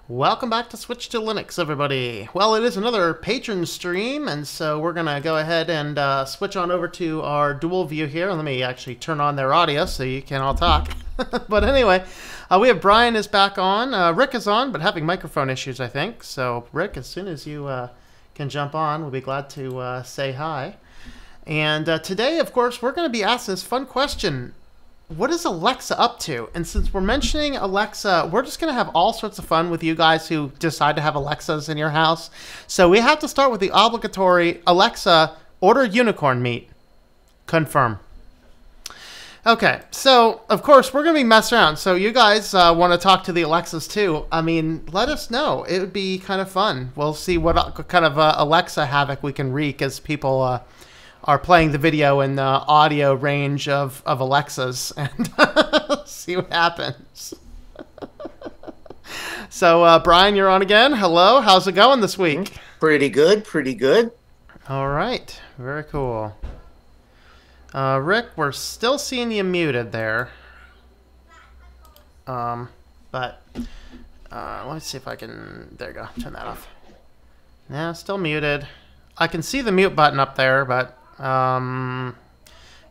Welcome back to Switch to Linux, everybody. Well, it is another patron stream, and so we're going to go ahead and switch on over to our dual view here. Let me actually turn on their audio so you can all talk. But anyway, we have Brian is back on. Rick is on, but having microphone issues, I think. So, Rick, as soon as you can jump on, we'll be glad to say hi. And today, of course, we're going to be asking this fun question. What is Alexa up to? And since we're mentioning Alexa, we're just going to have all sorts of fun with you guys who decide to have Alexas in your house. So we have to start with the obligatory Alexa, order unicorn meat. Confirm. Okay, so of course we're going to be messing around. So you guys want to talk to the Alexas too. I mean, let us know. It would be kind of fun. We'll see what kind of Alexa havoc we can wreak as people are playing the video in the audio range of Alexas and see what happens. So, Brian, you're on again. Hello. How's it going this week? Pretty good. Pretty good. All right. Very cool. Rick, we're still seeing you muted there. But let me see if I can... There you go. Turn that off. Yeah, still muted. I can see the mute button up there, but... yeah,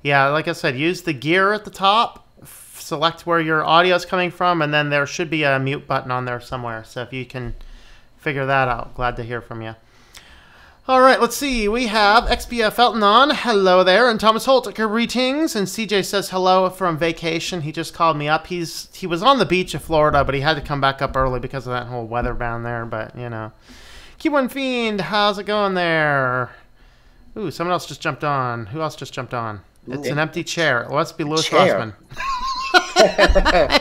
like I said, use the gear at the top, select where your audio is coming from, and then there should be a mute button on there somewhere. So if you can figure that out, glad to hear from you. All right, let's see. We have XBF Elton on. Hello there. And Thomas Holt, greetings. And CJ says hello from vacation. He just called me up. He was on the beach of Florida, but he had to come back up early because of that whole weather down there. But, you know. Key1 Fiend, how's it going there? Ooh, someone else just jumped on. Who else just jumped on? It's an empty chair. It must be Louis Rossman.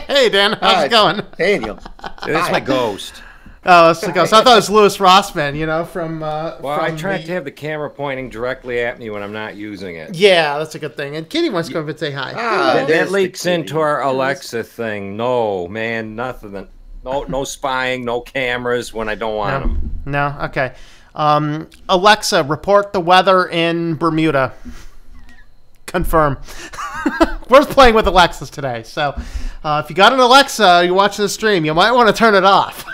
Hey, Dan. How's it going? Hey, Neil. That's my ghost. Oh, that's the ghost. I thought it was Louis Rossman, you know, from... well, I try to have the camera pointing directly at me when I'm not using it. Yeah, that's a good thing. And Kitty wants to come and say hi. That leaks into our Alexa thing. No, man, nothing. No spying, no cameras when I don't want them. No? Okay. Alexa, report the weather in Bermuda. Confirm. We're playing with Alexas today, so if you got an Alexa, you're watching the stream, you might want to turn it off.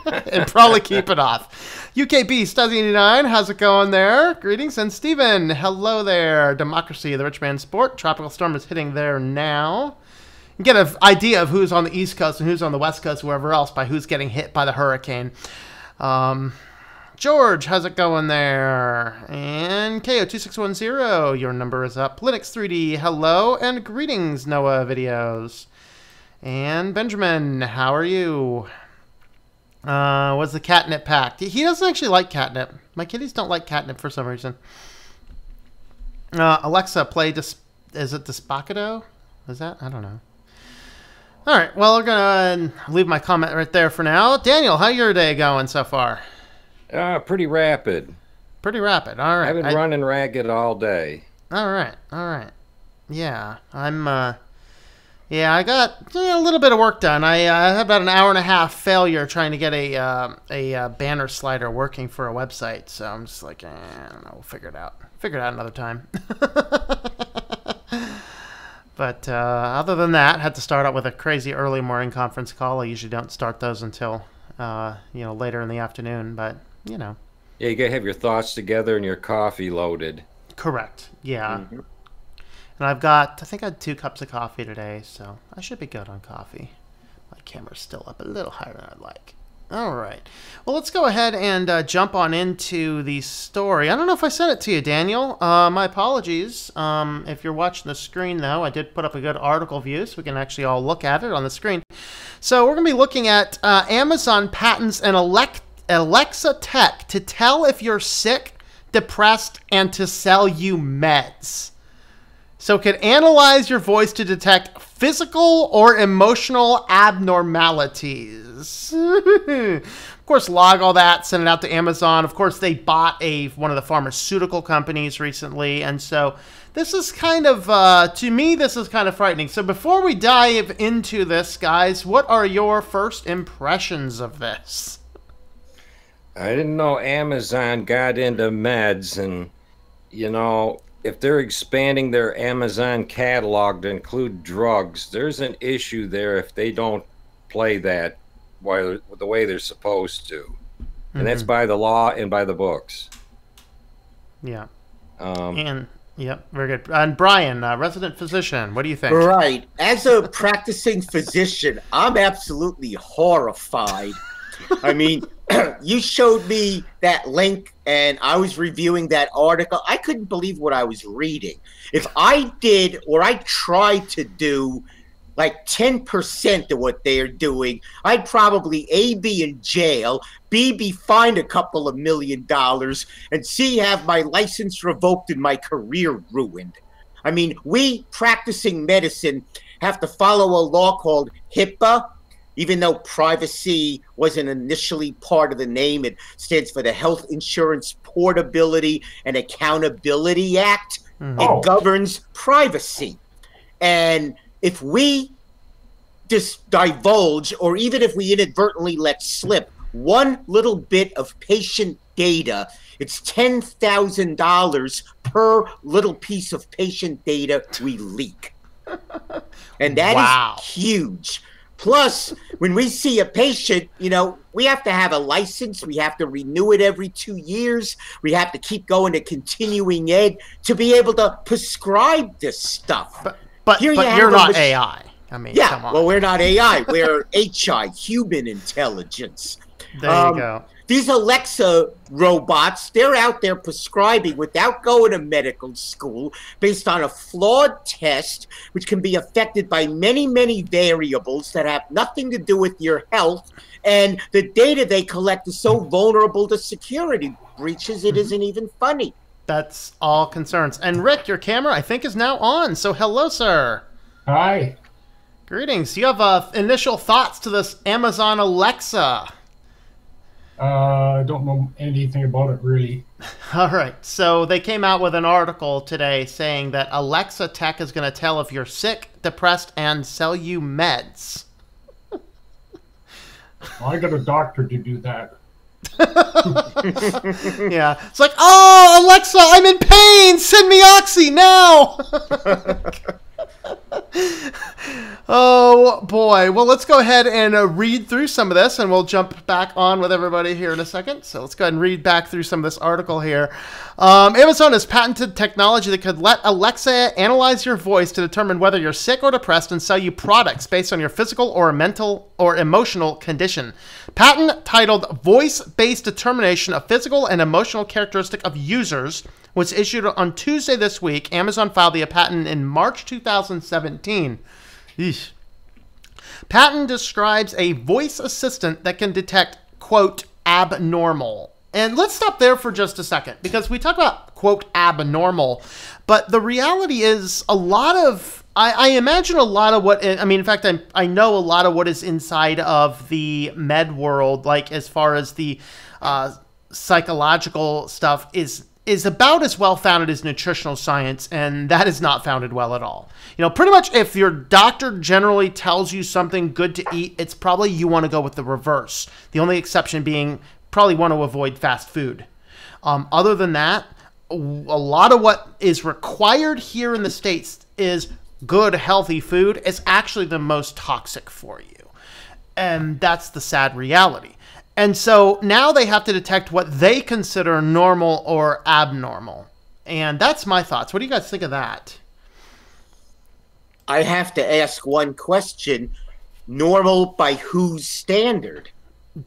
And probably keep it off. UKB Stuzzy89, how's it going there? Greetings. And Steven, hello there. Democracy, the rich man's sport. Tropical storm is hitting there now. You get an idea of who's on the East Coast and who's on the West Coast, wherever else, by who's getting hit by the hurricane. George, how's it going there? And KO2610, your number is up. Linux 3D, hello, and greetings, Noah Videos. And Benjamin, how are you? What's the catnip pack? He doesn't actually like catnip. My kitties don't like catnip for some reason. Alexa, play is it Despacito? Is that? I don't know. All right, well, we're going to leave my comment right there for now. Daniel, how's your day going so far? Pretty rapid. Pretty rapid. All right. I've been running ragged all day. All right. All right. Yeah, yeah, I got a little bit of work done. I had about an hour and a half failure trying to get a banner slider working for a website. So I'm just like, I don't know. We'll figure it out. Figure it out another time. But other than that, had to start out with a crazy early morning conference call. I usually don't start those until later in the afternoon. But you know. Yeah, you gotta have your thoughts together and your coffee loaded. Correct. Yeah. Mm-hmm. And I think I had 2 cups of coffee today, so I should be good on coffee. My camera's still up a little higher than I'd like. All right. Well, let's go ahead and jump on into the story. I don't know if I sent it to you, Daniel. My apologies. If you're watching the screen, though, I did put up a good article view, so we can actually all look at it on the screen. So we're going to be looking at Amazon patents and Alexa tech to tell if you're sick, depressed, and to sell you meds. So it can analyze your voice to detect physical or emotional abnormalities. Of course, log all that, send it out to Amazon. Of course, they bought one of the pharmaceutical companies recently. And so this is kind of, to me, this is kind of frightening. So before we dive into this, guys, what are your first impressions of this? I didn't know Amazon got into meds, and, you know, if they're expanding their Amazon catalog to include drugs, there's an issue there if they don't play that the way they're supposed to, and that's by the law and by the books. Yeah. Yep, very good. And Brian, resident physician, what do you think? Right. As a practicing physician, I'm absolutely horrified. I mean, you showed me that link and I was reviewing that article. I couldn't believe what I was reading. If I did, or I tried to do like 10% of what they're doing, I'd probably A, be in jail, B, be fined a couple of $1 million, and C, have my license revoked and my career ruined. I mean, we practicing medicine have to follow a law called HIPAA. Even though privacy wasn't initially part of the name, it stands for the Health Insurance Portability and Accountability Act. It governs privacy. And if we just divulge, or even if we inadvertently let slip one little bit of patient data, it's $10,000 per little piece of patient data we leak. And that is huge. Plus, when we see a patient, you know, we have to have a license. We have to renew it every 2 years. We have to keep going to continuing ed to be able to prescribe this stuff. But you're not AI. I mean, yeah, come on. Well, we're not AI. We're HI, human intelligence. There you go. These Alexa robots, they're out there prescribing without going to medical school based on a flawed test, which can be affected by many, many variables that have nothing to do with your health. And the data they collect is so vulnerable to security breaches, it isn't even funny. That's all concerns. And Rick, your camera, I think, is now on. So hello, sir. Hi. Greetings. You have initial thoughts to this Amazon Alexa? I don't know anything about it, really. All right. So they came out with an article today saying that Alexa tech is going to tell if you're sick, depressed, and sell you meds. Well, I got a doctor to do that. Yeah. It's like, oh, Alexa, I'm in pain. Send me Oxy now. Oh, boy. Well, let's go ahead and read through some of this, and we'll jump back on with everybody here in a second. So let's go ahead and read back through some of this article here. Amazon has patented technology that could let Alexa analyze your voice to determine whether you're sick or depressed and sell you products based on your physical or mental or emotional condition. Patent titled Voice-Based Determination of Physical and Emotional Characteristic of Users was issued on Tuesday this week. Amazon filed the patent in March 2017. Eesh. Patent describes a voice assistant that can detect, quote, abnormal. And let's stop there for just a second, because we talk about, quote, abnormal, but the reality is a lot of, I imagine a lot of what, I mean, in fact, I know a lot of what is inside of the med world, like as far as the psychological stuff is about as well founded as nutritional science, and that is not founded well at all. You know, pretty much if your doctor generally tells you something good to eat, it's probably you want to go with the reverse. The only exception being probably want to avoid fast food. Other than that, a lot of what is required here in the States is good, healthy food is actually the most toxic for you. And that's the sad reality. And so now they have to detect what they consider normal or abnormal. And that's my thoughts. What do you guys think of that? I have to ask one question. Normal by whose standard?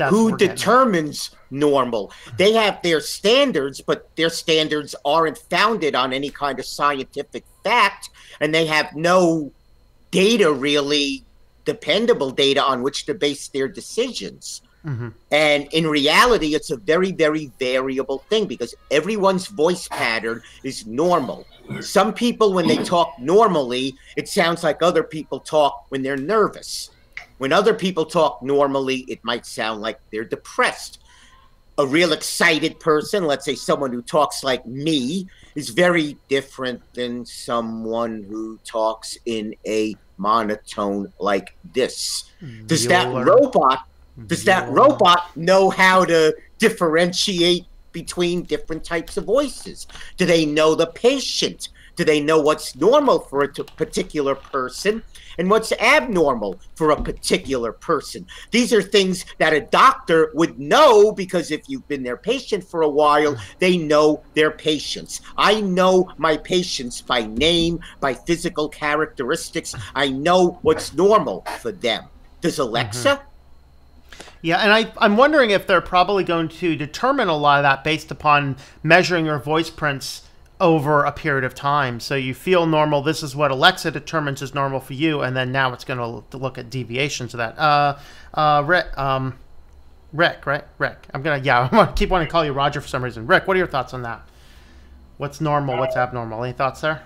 Who determines normal? They have their standards, but their standards aren't founded on any kind of scientific fact, and they have no data, really dependable data, on which to base their decisions. Mm-hmm. And in reality, it's a very, very variable thing because everyone's voice pattern is normal. Some people, when they talk normally, it sounds like other people talk when they're nervous. When other people talk normally, it might sound like they're depressed. A real excited person, let's say someone who talks like me, is very different than someone who talks in a monotone like this. Does that robot know how to differentiate between different types of voices? Do they know the patient? Do they know what's normal for a particular person and what's abnormal for a particular person? These are things that a doctor would know, because if you've been their patient for a while, they know their patients. I know my patients by name, by physical characteristics. I know what's normal for them. Does Alexa? Yeah, and I'm wondering if they're probably going to determine a lot of that based upon measuring your voice prints over a period of time. So you feel normal. This is what Alexa determines is normal for you, and then now it's going to look at deviations of that. Rick, right? Rick. I'm gonna keep wanting to call you Roger for some reason. Rick, what are your thoughts on that? What's normal? What's abnormal? Any thoughts there?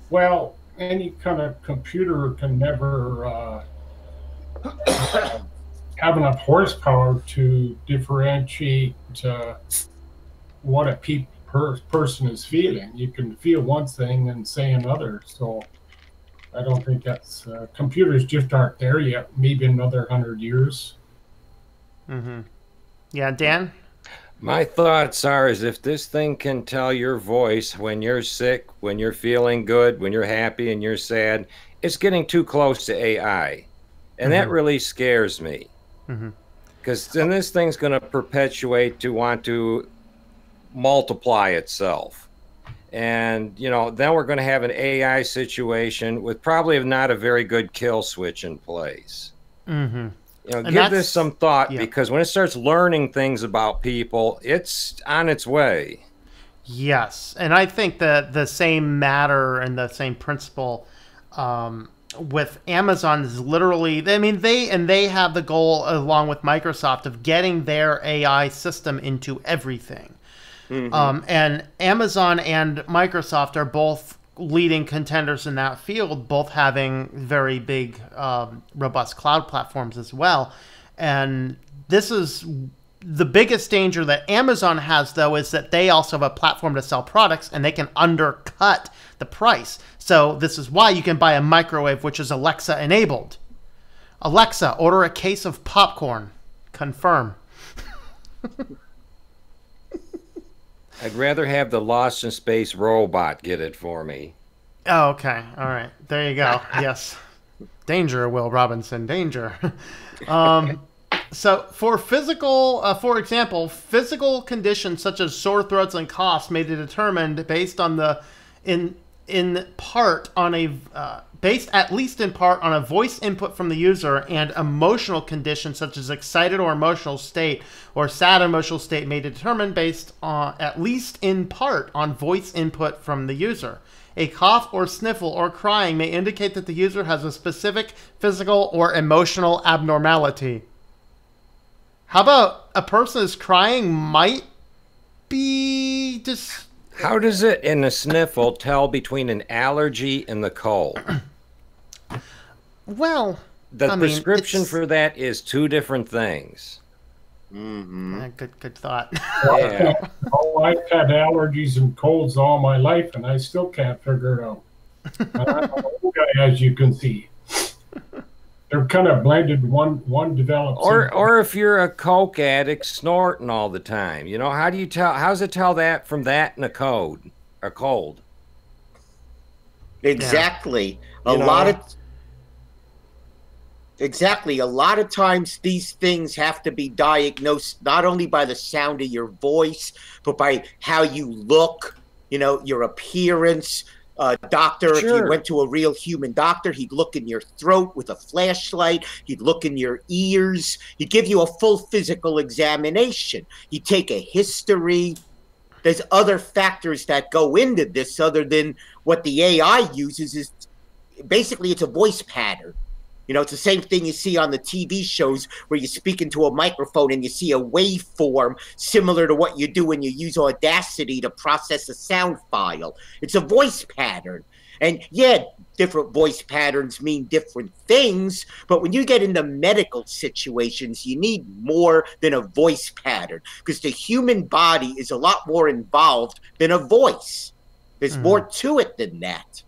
Well, any kind of computer can never have enough horsepower to differentiate what a person is feeling. You can feel one thing and say another. So I don't think that's computers just aren't there yet. Maybe another 100 years. Yeah, Dan? My thoughts are, is if this thing can tell your voice when you're sick, when you're feeling good, when you're happy and you're sad, it's getting too close to AI. And that really scares me. Because then this thing's going to perpetuate to want to multiply itself. And, you know, then we're going to have an AI situation with probably not a very good kill switch in place. You know, give this some thought, because when it starts learning things about people, it's on its way. Yes, and I think that the same matter and the same principle with Amazon is literally, I mean, they have the goal, along with Microsoft, of getting their AI system into everything. And Amazon and Microsoft are both leading contenders in that field, both having very big, robust cloud platforms as well. And this is the biggest danger that Amazon has, though, is that they also have a platform to sell products, and they can undercut the price. So this is why you can buy a microwave which is Alexa enabled. Alexa, order a case of popcorn. Confirm. I'd rather have the Lost in Space robot get it for me. Oh, okay. All right. There you go. Yes. Danger, Will Robinson. Danger. So for example, physical conditions such as sore throats and coughs may be determined based on based at least in part on a voice input from the user, and emotional conditions such as excited or emotional state or sad emotional state may be determined based on at least in part on voice input from the user. A cough or sniffle or crying may indicate that the user has a specific physical or emotional abnormality. How about a person is crying might be just... How does it in a sniffle tell between an allergy and the cold? Well, the prescription for that is two different things. Good thought. Yeah. I've had allergies and colds all my life, and I still can't figure it out. I'm an old guy, as you can see. They're kind of blended. One develops. Or if you're a coke addict snorting all the time, you know, how do you tell? How does it tell that from that and a cold? Exactly. A lot of times these things have to be diagnosed not only by the sound of your voice, but by how you look, you know, your appearance. Doctor, if you went to a real human doctor, he'd look in your throat with a flashlight. He'd look in your ears. He'd give you a full physical examination. He'd take a history. There's other factors that go into this other than what the AI uses. Is basically it's a voice pattern. You know, it's the same thing you see on the TV shows where you speak into a microphone and you see a waveform similar to what you do when you use Audacity to process a sound file. It's a voice pattern. And yeah, different voice patterns mean different things, but when you get into medical situations, you need more than a voice pattern, because the human body is a lot more involved than a voice. There's more to it than that.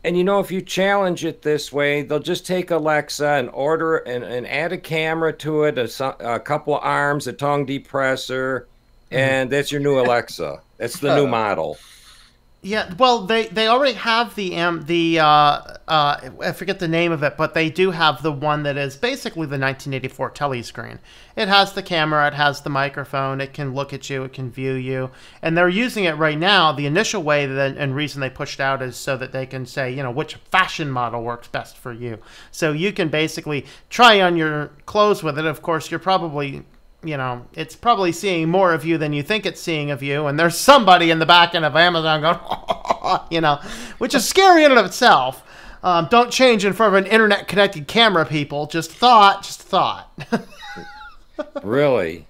And you know, if you challenge it this way, they'll just take Alexa and order and add a camera to it, a couple of arms, a tongue depressor, and that's your new Alexa. That's the new model. Yeah, well, they already have I forget the name of it, but they do have the one that is basically the 1984 telescreen. It has the camera, it has the microphone, it can look at you, it can view you, and they're using it right now. The initial way and reason they pushed out is so that they can say, you know, which fashion model works best for you. So you can basically try on your clothes with it. Of course, you're probably, you know, it's probably seeing more of you than you think it's seeing of you. And there's somebody in the back end of Amazon going, you know, which is scary in and of itself. Don't change in front of an internet connected camera, people. Just thought. Really?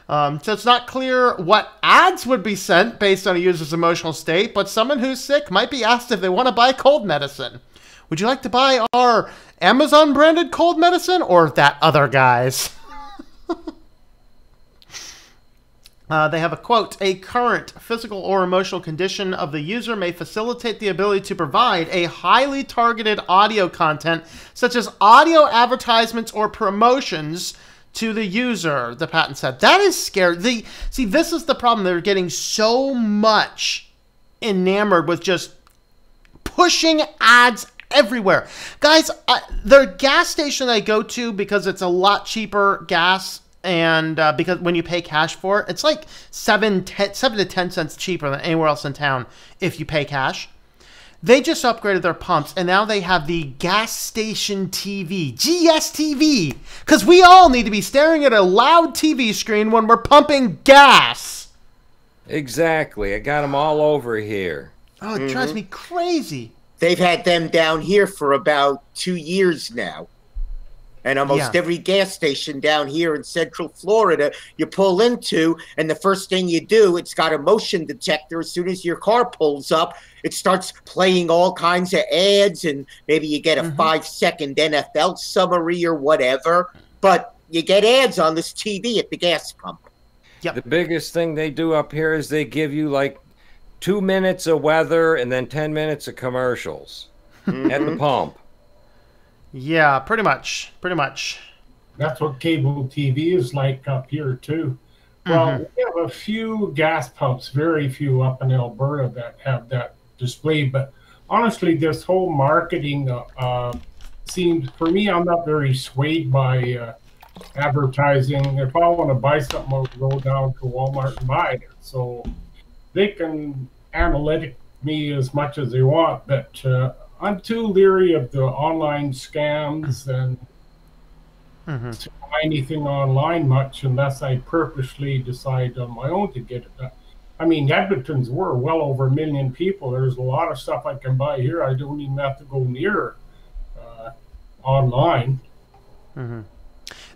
So it's not clear what ads would be sent based on a user's emotional state, but someone who's sick might be asked if they want to buy cold medicine. Would you like to buy our Amazon branded cold medicine or that other guy's? They have a quote, "A current physical or emotional condition of the user may facilitate the ability to provide a highly targeted audio content, such as audio advertisements or promotions to the user," the patent said. That is scary. See, this is the problem. They're getting so much enamored with just pushing ads everywhere. Guys, the gas station I go to, because it's a lot cheaper gas, and because when you pay cash for it, it's like 7 to 10 cents cheaper than anywhere else in town if you pay cash. They just upgraded their pumps, and now they have the gas station TV, GSTV, because we all need to be staring at a loud TV screen when we're pumping gas. Exactly. I got them all over here. Oh, it drives me crazy. They've had them down here for about 2 years now. And almost every gas station down here in Central Florida you pull into, and the first thing you do, it's got a motion detector. As soon as your car pulls up, it starts playing all kinds of ads, and maybe you get a 5-second NFL summary or whatever. But you get ads on this TV at the gas pump. Yep. The biggest thing they do up here is they give you like 2 minutes of weather and then 10 minutes of commercials at the pump. Yeah, pretty much. Pretty much. That's what cable TV is like up here, too. Well, we have a few gas pumps, very few up in Alberta that have that display. But honestly, this whole marketing seems, for me, I'm not very swayed by advertising. If I want to buy something, I'll go down to Walmart and buy it. So they can analytic me as much as they want, but I'm too leery of the online scams and to buy anything online much unless I purposely decide on my own to get it. I mean, Edmonton's we're well over 1 million people. There's a lot of stuff I can buy here. I don't even have to go near online.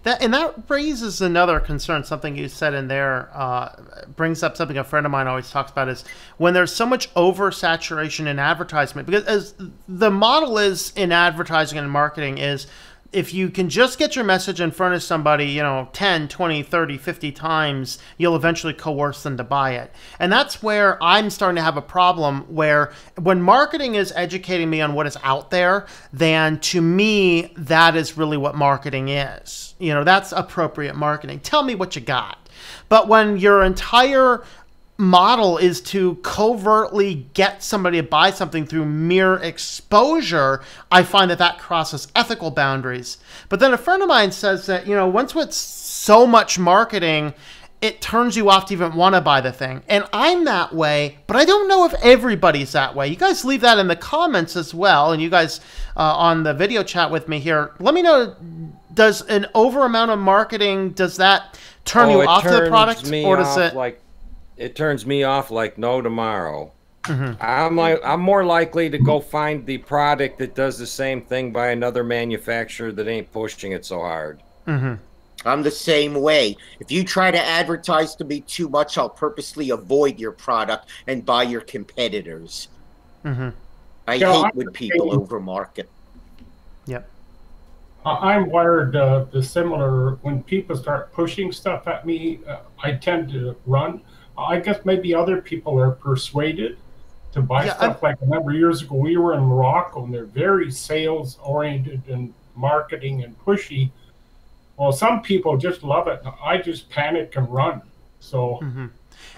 That raises another concern. Something you said in there brings up something a friend of mine always talks about, is when there's so much oversaturation in advertisement. Because as the model is in advertising and marketing is, if you can just get your message in front of somebody, you know, 10, 20, 30, 50 times, you'll eventually coerce them to buy it. And that's where I'm starting to have a problem, where when marketing is educating me on what is out there, then to me, that is really what marketing is. You know, that's appropriate marketing. Tell me what you got. But when your entire model is to covertly get somebody to buy something through mere exposure, I find that crosses ethical boundaries. But then a friend of mine says that, you know, once with so much marketing, it turns you off to even want to buy the thing. And I'm that way, but I don't know if everybody's that way. You guys leave that in the comments as well. And you guys on the video chat with me here, let me know, does an over amount of marketing, does that turn you off to the product? Or does it... It turns me off like no tomorrow. I'm more likely to go find the product that does the same thing by another manufacturer that ain't pushing it so hard. I'm the same way. If you try to advertise to me too much, I'll purposely avoid your product and buy your competitors. I hate when people overmarket. Yep. I'm wired the similar. When people start pushing stuff at me, I tend to run. I guess maybe other people are persuaded to buy stuff. Like a number of years ago, we were in Morocco, and they're very sales-oriented and marketing and pushy. Well, some people just love it. I just panic and run. So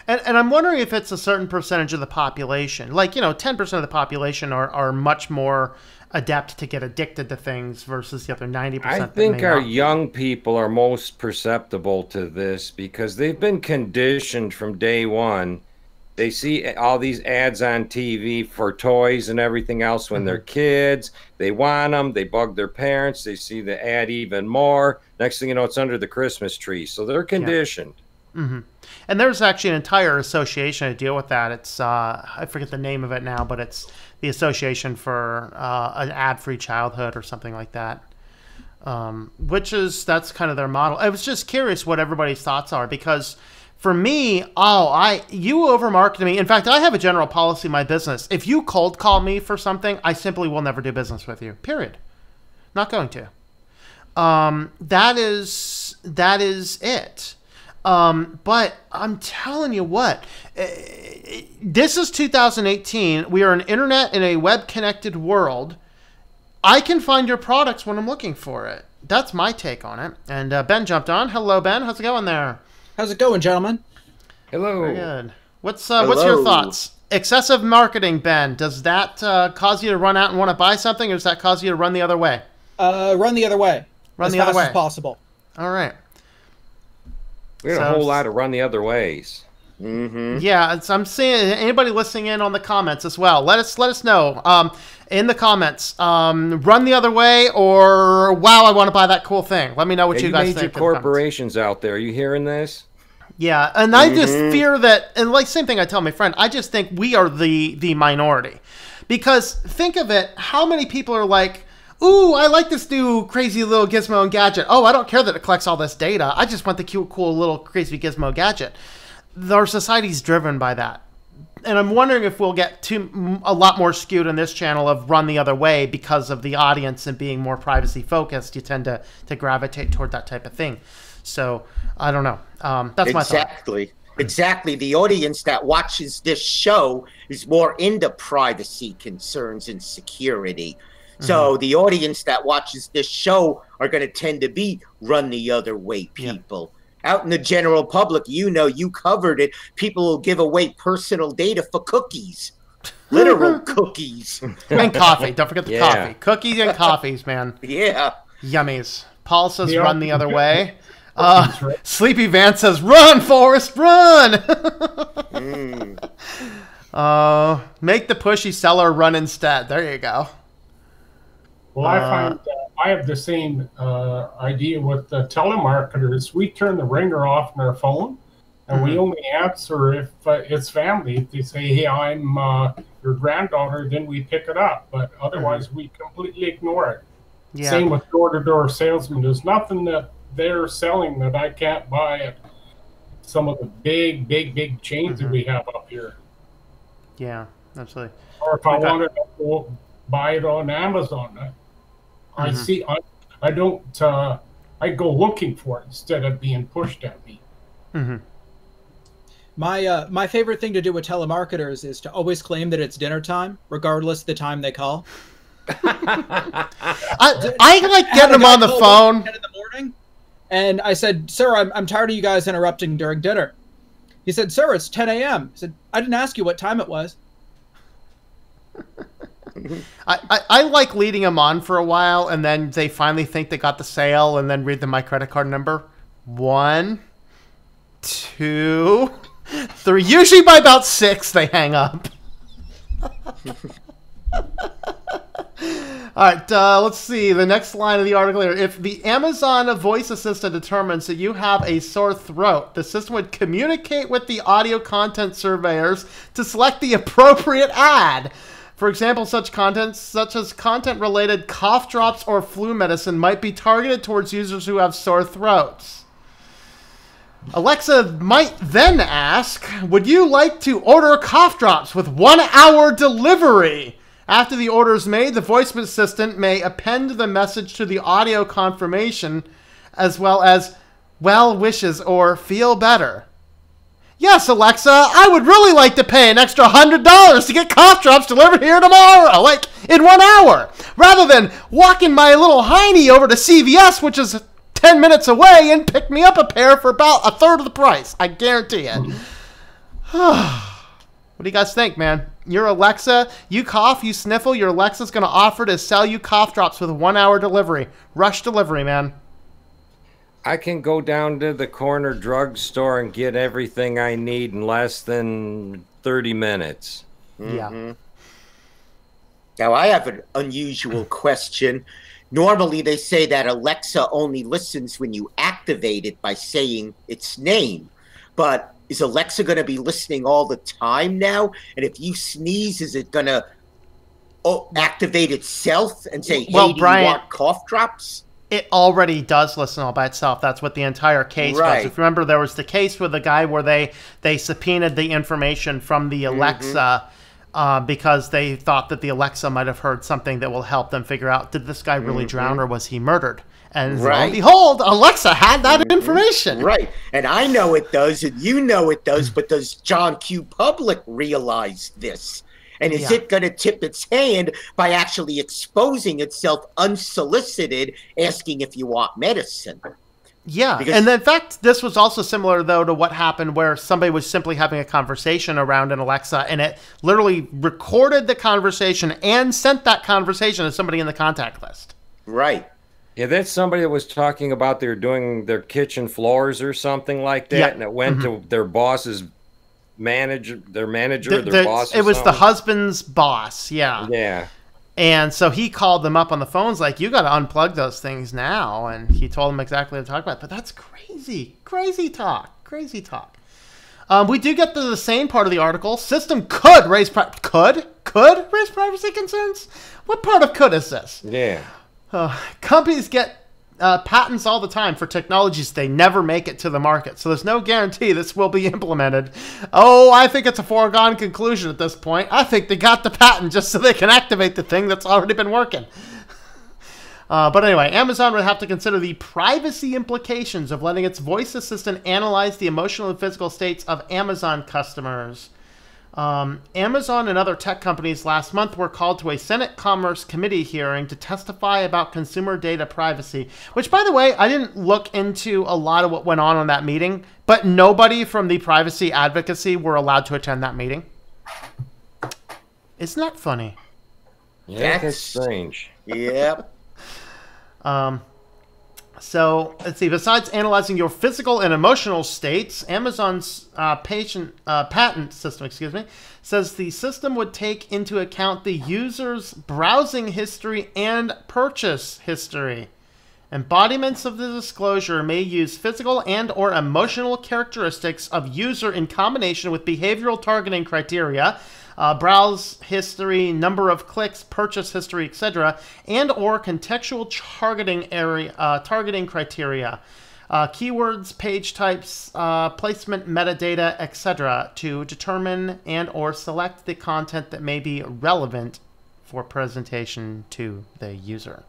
And I'm wondering if it's a certain percentage of the population. Like, 10% of the population are much more adept to get addicted to things versus the other 90%. I think our young people are most perceptible to this because they've been conditioned from day one. They see all these ads on TV for toys and everything else when they're kids. They want them. They bug their parents. They see the ad even more. Next thing you know, it's under the Christmas tree. So they're conditioned. Yeah. And there's actually an entire association to deal with that. It's I forget the name of it now, but it's the Association for an Ad-Free Childhood or something like that. That's kind of their model. I was just curious what everybody's thoughts are because for me, you over-market me. In fact, I have a general policy in my business. If you cold call me for something, I simply will never do business with you. Period. Not going to. That is it. But I'm telling you what, this is 2018. We are an internet in a web-connected world. I can find your products when I'm looking for it. That's my take on it. And Ben jumped on. Hello, Ben. How's it going there? How's it going, gentlemen? Hello. Very good. What's your thoughts? Excessive marketing, Ben. Does that cause you to run out and want to buy something, or does that cause you to run the other way? Run the other way. Run the other way. As fast as possible. All right. We had a whole lot of run the other ways. Yeah, I'm seeing anybody listening in on the comments as well. Let us know in the comments. Run the other way, or wow, I want to buy that cool thing. Let me know what you guys think. Major corporations out there, are you hearing this? Yeah, and I just fear that, and like same thing I tell my friend. I just think we are the minority, because think of it. How many people are like, ooh, I like this new crazy little gizmo and gadget. Oh, I don't care that it collects all this data. I just want the cute, cool little crazy gizmo gadget. Our society's driven by that. And I'm wondering if we'll get a lot more skewed on this channel of run the other way because of the audience and being more privacy focused. You tend to gravitate toward that type of thing. So I don't know. That's my thought. Exactly. The audience that watches this show is more into privacy concerns and security. So the audience that watches this show are going to tend to be run the other way people. Out in the general public, you covered it. People will give away personal data for cookies. Literal cookies. And coffee. Don't forget the coffee. Cookies and coffees, man. Yeah. Yummies. Paul says run the other way. Sleepy Van says, run, Forrest, run! Make the pushy seller run instead. There you go. Well, I find I have the same idea with the telemarketers. We turn the ringer off on our phone, and we only answer if it's family. If they say, hey, I'm your granddaughter, then we pick it up. But otherwise, we completely ignore it. Yeah. Same with door-to-door salesmen. There's nothing that they're selling that I can't buy at some of the big chains that we have up here. Yeah, absolutely. Or if I wanted to go buy it on Amazon, I see. I don't. I go looking for it instead of being pushed at me. My favorite thing to do with telemarketers is to always claim that it's dinner time, regardless of the time they call. I like getting them on the phone. 10 in the morning, and I said, "Sir, I'm tired of you guys interrupting during dinner." He said, "Sir, it's 10 a.m." I said, "I didn't ask you what time it was." I like leading them on for a while, and then they finally think they got the sale, and then read them my credit card number. 1, 2, 3. Usually by about 6, they hang up. All right, let's see. The next line of the article here. If the Amazon voice assistant determines that you have a sore throat, the system would communicate with the audio content surveyors to select the appropriate ad. For example, such as content-related cough drops or flu medicine might be targeted towards users who have sore throats. Alexa might then ask, would you like to order cough drops with 1-hour delivery? After the order is made, the voice assistant may append the message to the audio confirmation as well as well wishes or feel better. Yes, Alexa, I would really like to pay an extra $100 to get cough drops delivered here tomorrow, like in 1 hour, rather than walking my little hiney over to CVS, which is 10 minutes away, and pick me up a pair for about a third of the price. I guarantee it. What do you guys think, man? Your Alexa, you cough, you sniffle, your Alexa's going to offer to sell you cough drops with a 1-hour delivery. Rush delivery, man. I can go down to the corner drugstore and get everything I need in less than 30 minutes. Yeah. Now, I have an unusual question. Normally, they say that Alexa only listens when you activate it by saying its name. But is Alexa going to be listening all the time now? And if you sneeze, is it going to activate itself and say, hey, well, do Brian, you want cough drops? It already does listen all by itself. That's what the entire case was. If you remember, there was the case with the guy where they subpoenaed the information from the Alexa because they thought that the Alexa might have heard something that will help them figure out, did this guy really drown or was he murdered? And lo and behold, Alexa had that information. Right. And I know it does, and you know it does, but does John Q. Public realize this? And is it going to tip its hand by actually exposing itself unsolicited, asking if you want medicine? Yeah. And in fact, this was also similar, though, to what happened where somebody was simply having a conversation around an Alexa, and it literally recorded the conversation and sent that conversation to somebody in the contact list. Right. Yeah, that's somebody that was talking about they're doing their kitchen floors or something like that, and it went to their boss's manager, their boss. It was the husband's boss, Yeah. And so he called them up on the phones like, you got to unplug those things now. And he told them exactly what to talk about. But that's crazy. Crazy talk. We do get to the same part of the article. System could raise raise privacy concerns? What part of could is this? Yeah. Companies get patents all the time for technologies they never make it to the market. So there's no guarantee this will be implemented. Oh, I think it's a foregone conclusion at this point. I think they got the patent just so they can activate the thing that's already been working. But anyway, Amazon would have to consider the privacy implications of letting its voice assistant analyze the emotional and physical states of Amazon customers. Amazon and other tech companies last month were called to a Senate Commerce Committee hearing to testify about consumer data privacy, which, by the way, I didn't look into a lot of what went on that meeting, but nobody from the privacy advocacy were allowed to attend that meeting. Isn't that funny? Yeah, that's strange. Yep. So, let's see. Besides analyzing your physical and emotional states, Amazon's patent system, says the system would take into account the user's browsing history and purchase history. Embodiments of the disclosure may use physical and or emotional characteristics of user in combination with behavioral targeting criteria, browse history, number of clicks, purchase history, etc., and or contextual targeting criteria, keywords, page types, placement metadata, etc., to determine and or select the content that may be relevant for presentation to the user.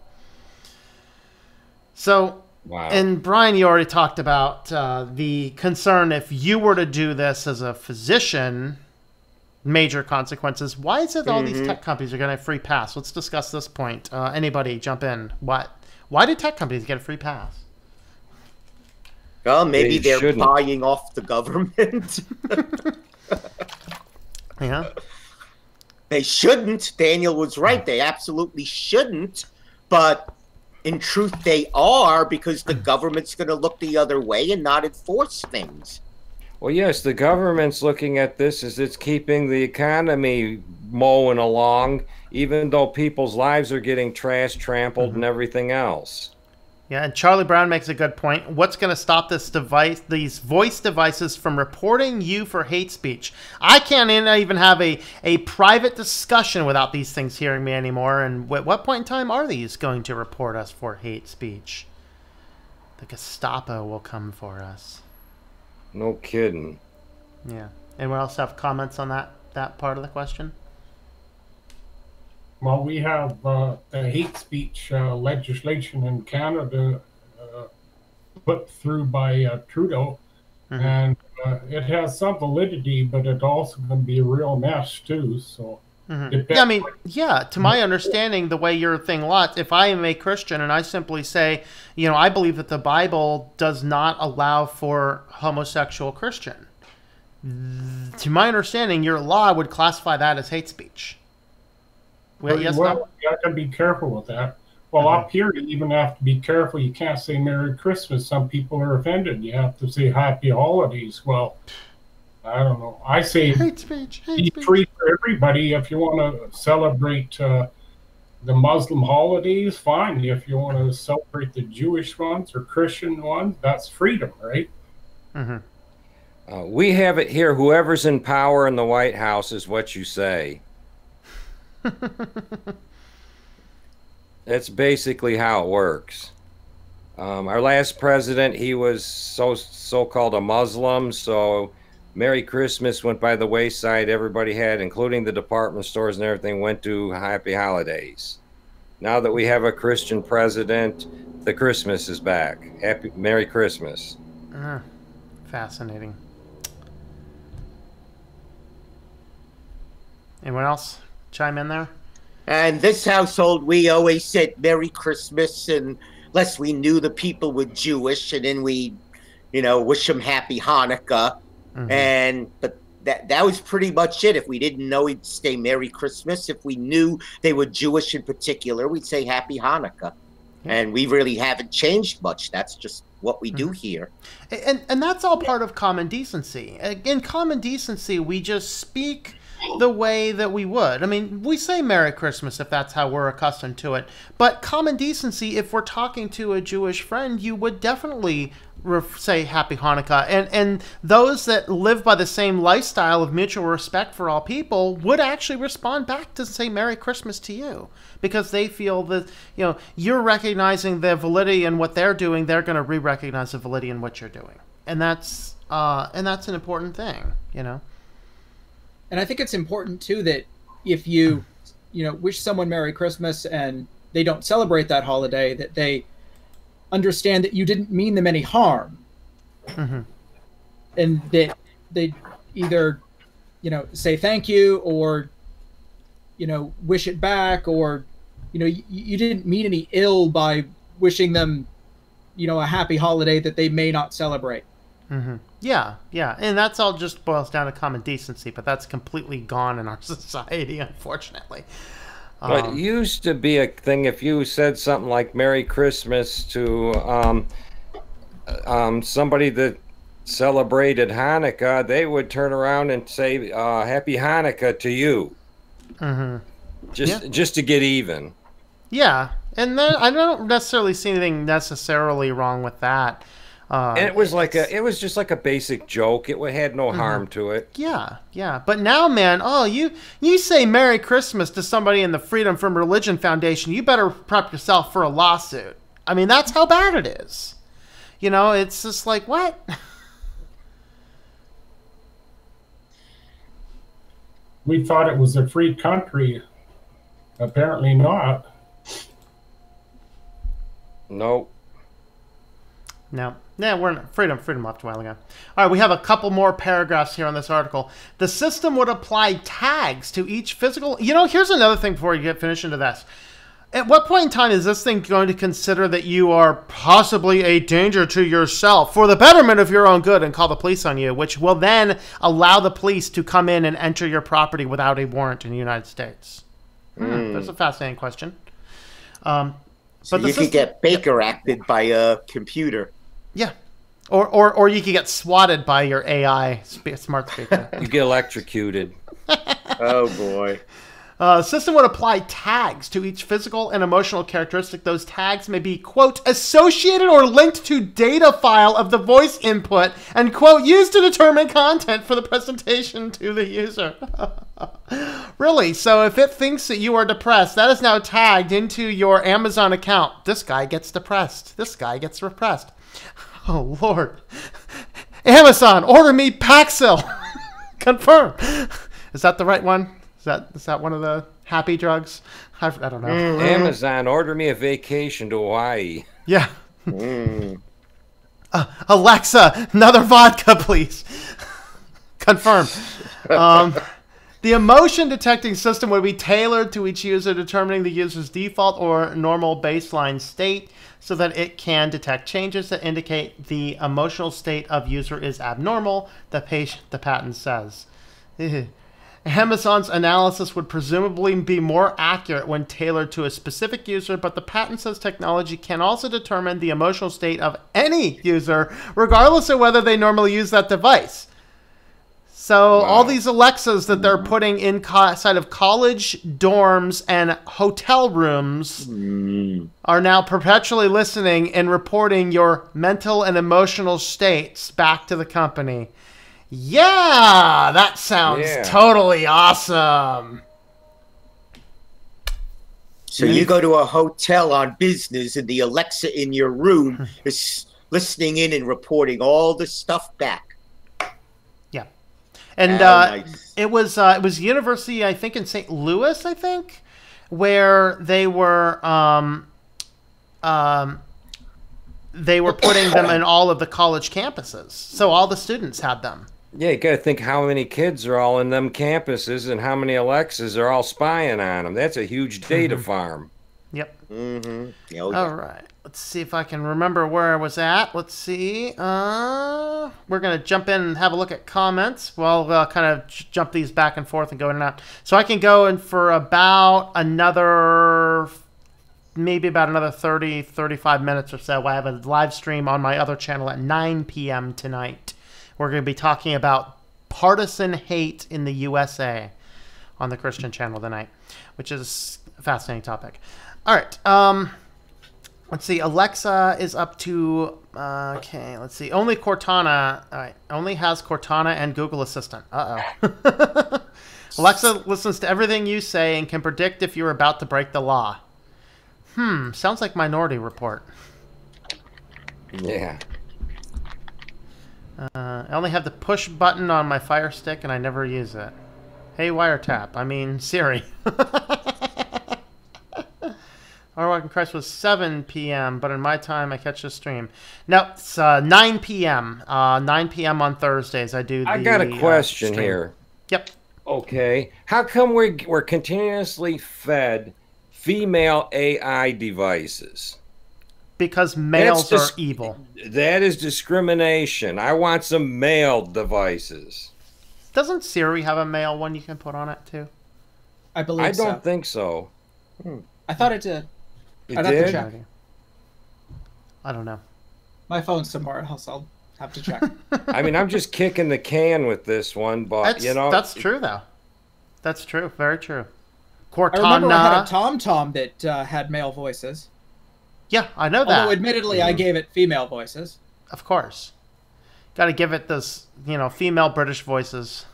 So, and Brian, you already talked about the concern if you were to do this as a physician, major consequences. Why is it all these tech companies are getting a free pass? Let's discuss this point. Anybody jump in. Why do tech companies get a free pass? Well, maybe they're buying off the government. Yeah. They shouldn't. Daniel was right. They absolutely shouldn't. But in truth, they are, because the government's going to look the other way and not enforce things. Well, yes, the government's looking at this as it's keeping the economy mowing along, even though people's lives are getting trampled and everything else. Yeah, and Charlie Brown makes a good point. What's going to stop these voice devices from reporting you for hate speech? I can't even have a private discussion without these things hearing me anymore. And at what point in time are these going to report us for hate speech? The Gestapo will come for us. No kidding. Yeah. Anyone else have comments on that part of the question? Well, we have the hate speech legislation in Canada put through by Trudeau, and it has some validity, but it also can be a real mess too. So, yeah, I mean, yeah, to my understanding, the way your thing lots, if I am a Christian and I simply say, I believe that the Bible does not allow for homosexual Christian, To my understanding, your law would classify that as hate speech. Well, yes, well, no? you got to be careful with that. Well, up here, you even have to be careful. You can't say Merry Christmas. Some people are offended. You have to say Happy Holidays. Well, I don't know. I say Hate speech. Hate be speech. free for everybody. If you want to celebrate the Muslim holidays, fine. If you want to celebrate the Jewish ones or Christian ones, that's freedom, right? Mm-hmm. We have it here. Whoever's in power in the White House is what you say. That's basically how it works. Our last president, he was so-called a Muslim, so Merry Christmas went by the wayside. Everybody had, including the department stores and everything, went to Happy Holidays. Now that we have a Christian president, the Christmas is back. Merry Christmas. Fascinating. Anyone else chime in there? And this household, we always said Merry Christmas, unless we knew the people were Jewish, and then we, wish them Happy Hanukkah. But that was pretty much it. If we didn't know, we'd say Merry Christmas. If we knew they were Jewish in particular, we'd say Happy Hanukkah. And we really haven't changed much. That's just what we do here. And that's all part of common decency. In common decency, we just speak the way that we would. I mean, we say Merry Christmas if that's how we're accustomed to it. But common decency, if we're talking to a Jewish friend, you would definitely say Happy Hanukkah. And those that live by the same lifestyle of mutual respect for all people would actually respond back to say Merry Christmas to you, because they feel that, you're recognizing the validity in what they're doing. They're going to re-recognize the validity in what you're doing. And that's an important thing, And I think it's important too that if you, wish someone Merry Christmas and they don't celebrate that holiday, that they understand that you didn't mean them any harm, and that they either, say thank you or, wish it back, or, you didn't mean any ill by wishing them, a happy holiday that they may not celebrate. Yeah, and that's all just boils down to common decency, but that's completely gone in our society, unfortunately. It used to be a thing if you said something like Merry Christmas to somebody that celebrated Hanukkah, they would turn around and say Happy Hanukkah to you. Just to get even. Yeah, and then I don't necessarily see anything necessarily wrong with that. And it was just like a basic joke. It had no harm to it. Yeah. But now, man, you say Merry Christmas to somebody in the Freedom from Religion Foundation, you better prep yourself for a lawsuit. I mean, that's how bad it is. It's just like, what? We thought it was a free country. Apparently not. Nope. No. Yeah, we're in freedom left a while ago. All right, we have a couple more paragraphs here on this article. The system would apply tags to each physical... here's another thing before you get finished into this. At what point in time is this thing going to consider that you are possibly a danger to yourself for the betterment of your own good and call the police on you, which will then allow the police to come in and enter your property without a warrant in the United States? That's a fascinating question. So you could get Baker acted by a computer. Yeah. Or you could get swatted by your AI smart speaker. You get electrocuted. Oh, boy. System would apply tags to each physical and emotional characteristic. Those tags may be, quote, associated or linked to data file of the voice input and, quote, used to determine content for the presentation to the user. Really? So if it thinks that you are depressed, that is now tagged into your Amazon account. This guy gets depressed. This guy gets repressed. Oh, Lord. Amazon, order me Paxil. Confirm. Is that the right one? Is that one of the happy drugs? I don't know. Amazon, order me a vacation to Hawaii. Yeah. Alexa, another vodka, please. Confirm. The emotion detecting system would be tailored to each user, determining the user's default or normal baseline state so that it can detect changes that indicate the emotional state of user is abnormal, the patent says. Amazon's analysis would presumably be more accurate when tailored to a specific user, but the patent says technology can also determine the emotional state of any user, regardless of whether they normally use that device. So all these Alexas that they're putting inside of college dorms and hotel rooms are now perpetually listening and reporting your mental and emotional states back to the company. Yeah, that sounds totally awesome. So you go to a hotel on business and the Alexa in your room is listening in and reporting all the stuff back. And nice. it was University, I think, in St. Louis, I think, where they were putting them in all of the college campuses. So all the students had them. Yeah, you got to think how many kids are all in them campuses and how many Alexas are all spying on them. That's a huge data farm. Yep. Oh, yeah. All right. Let's see if I can remember where I was at. Let's see. We're going to jump in and have a look at comments. We'll kind of jump these back and forth and go in and out. So I can go in for about maybe about another 30, 35 minutes or so. I have a live stream on my other channel at 9 p.m. tonight. We're going to be talking about partisan hate in the USA on the Christian channel tonight, which is a fascinating topic. All right. Let's see. Alexa is up to, okay, let's see. Only Cortana, all right, only has Cortana and Google Assistant. Uh-oh. Alexa listens to everything you say and can predict if you're about to break the law. Sounds like Minority Report. Yeah. I only have the push button on my Fire Stick and I never use it. Hey, Wiretap. I mean, Siri. Our Walking Christ was 7 p.m., but in my time, I catch the stream. No, it's 9 p.m. 9 p.m. on Thursdays. I got a question here. Yep. Okay. How come we're continuously fed female AI devices? Because males are evil. That is discrimination. I want some male devices. Doesn't Siri have a male one you can put on it, too? I believe so. I don't think so. I thought it did. It did? I don't know. My phone's somewhere else. I'll have to check. I mean, I'm just kicking the can with this one, but that's true, though. That's true. Very true. Cortana. I remember I had a TomTom that had male voices. Yeah, I know that. Although, admittedly, I gave it female voices. Of course. Got to give it this, female British voices.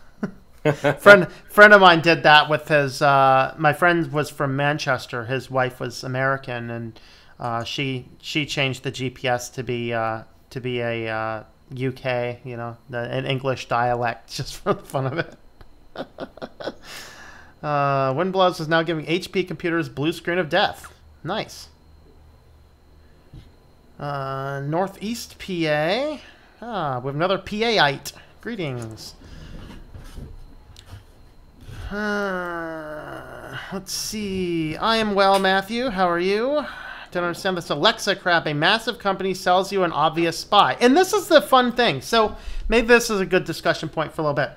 friend of mine did that with his. My friend was from Manchester. His wife was American, and she changed the GPS to be a UK, an English dialect, just for the fun of it. Windblows is now giving HP computers blue screen of death. Nice. Northeast PA. We have another PA-ite. Greetings. Let's see. I am well, Matthew. How are you? Don't understand this Alexa crap. A massive company sells you an obvious spy. And this is the fun thing. So maybe this is a good discussion point for a little bit.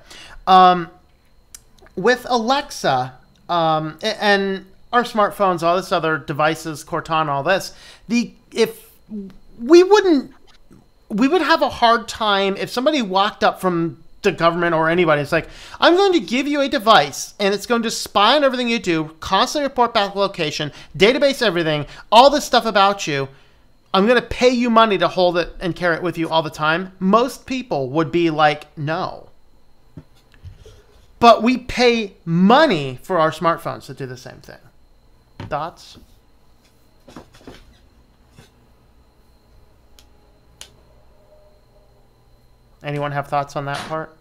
With Alexa and our smartphones, all this other devices, Cortana, all this, we would have a hard time if somebody walked up from the government or anybody. It's like, I'm going to give you a device and it's going to spy on everything you do, constantly report back location, database everything, all this stuff about you. I'm going to pay you money to hold it and carry it with you all the time. Most people would be like, no. But we pay money for our smartphones to do the same thing. Thoughts? Anyone have thoughts on that part?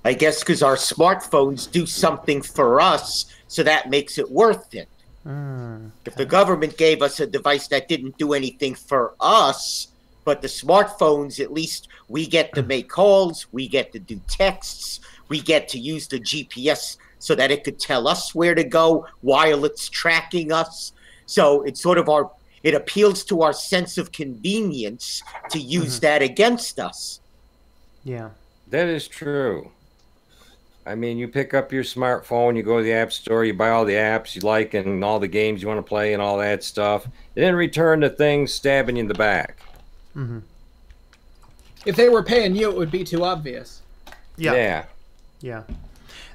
I guess because our smartphones do something for us, so that makes it worth it. Okay. If the government gave us a device that didn't do anything for us, but the smartphones, at least we get to make calls, we get to do texts, we get to use the GPS so that it could tell us where to go while it's tracking us. So it's sort of it appeals to our sense of convenience to use that against us. Yeah. That is true. I mean, you pick up your smartphone, you go to the app store, you buy all the apps you like and all the games you want to play and all that stuff. And in return, the thing's stabbing you in the back. If they were paying you, it would be too obvious. Yeah. Yeah.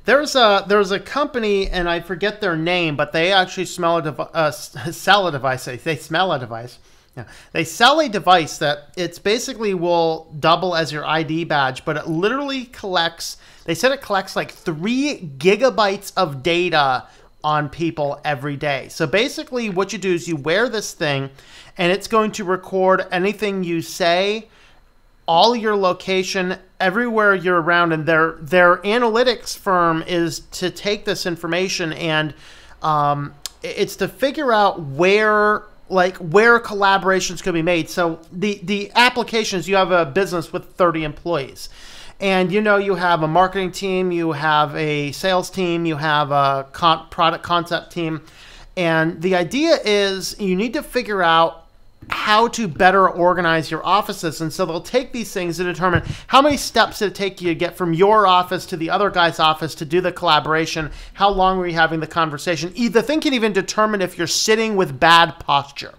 There's a company, and I forget their name, but they actually sell a device. They smell a device. Yeah. They sell a device that it's basically will double as your ID badge, but it literally collects, they said it collects like 3 gigabytes of data on people every day. So basically what you do is you wear this thing, and it's going to record anything you say, all your location, everywhere you're around, and their analytics firm is to take this information and it's to figure out where collaborations could be made. So the applications, you have a business with 30 employees, and you have a marketing team, you have a sales team, you have a product concept team, and the idea is you need to figure out how to better organize your offices. And so they'll take these things to determine how many steps did it take you to get from your office to the other guy's office to do the collaboration, how long were you having the conversation. The thing can even determine if you're sitting with bad posture.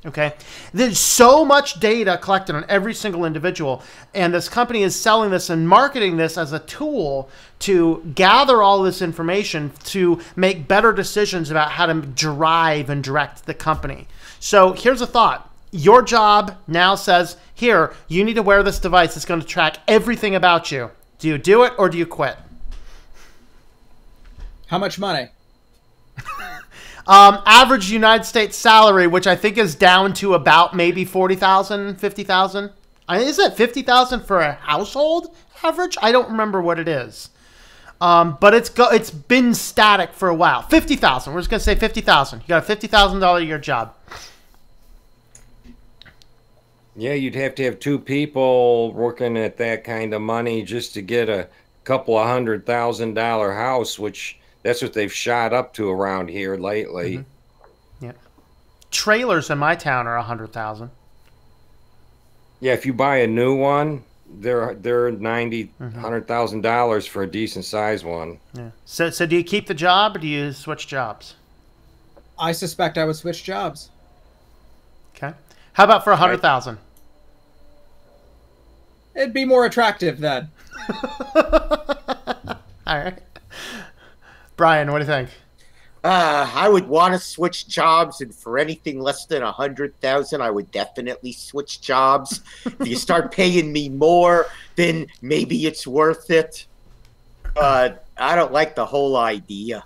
Okay, there's so much data collected on every single individual, and this company is selling this and marketing this as a tool to gather all this information to make better decisions about how to drive and direct the company. So here's a thought. Your job now says, here, you need to wear this device. It's going to track everything about you. Do you do it or do you quit? How much money? Average United States salary, which I think is down to about maybe 40,000, 50,000. Is it 50,000 for a household average? I don't remember what it is. But it's been static for a while. 50,000. We're just going to say 50,000. You got a $50,000 a year job. Yeah, you'd have to have 2 people working at that kind of money just to get a couple of $100,000 house, which that's what they've shot up to around here lately. Yeah. Trailers in my town are 100,000. Yeah, if you buy a new one, they're $100,000 for a decent size one. Yeah. So do you keep the job or do you switch jobs? I suspect I would switch jobs. Okay. How about for 100,000? It'd be more attractive then. All right. Brian, what do you think? I would want to switch jobs, and for anything less than 100,000, I would definitely switch jobs. If you start paying me more, then maybe it's worth it. I don't like the whole idea.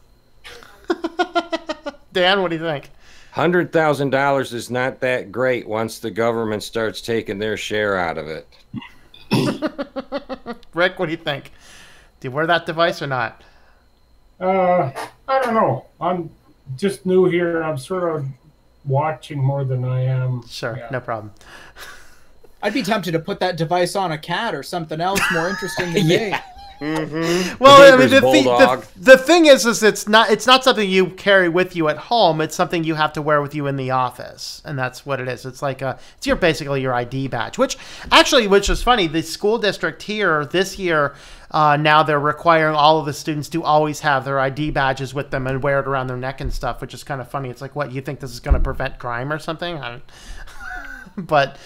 Dan, what do you think? $100,000 is not that great once the government starts taking their share out of it. Rick, what do you think? Do you wear that device or not? I don't know. I'm just new here. I'm sort of watching more than I am. Sure, yeah. No problem. I'd be tempted to put that device on a cat or something else more interesting than me. Well, I mean, the thing is it's not something you carry with you at home. It's something you have to wear with you in the office, and that's what it is. It's like it's basically your ID badge. Which is funny. The school district here this year, now they're requiring all of the students to always have their ID badges with them and wear it around their neck and stuff, which is kind of funny. It's like, what, you think this is going to prevent crime or something? But.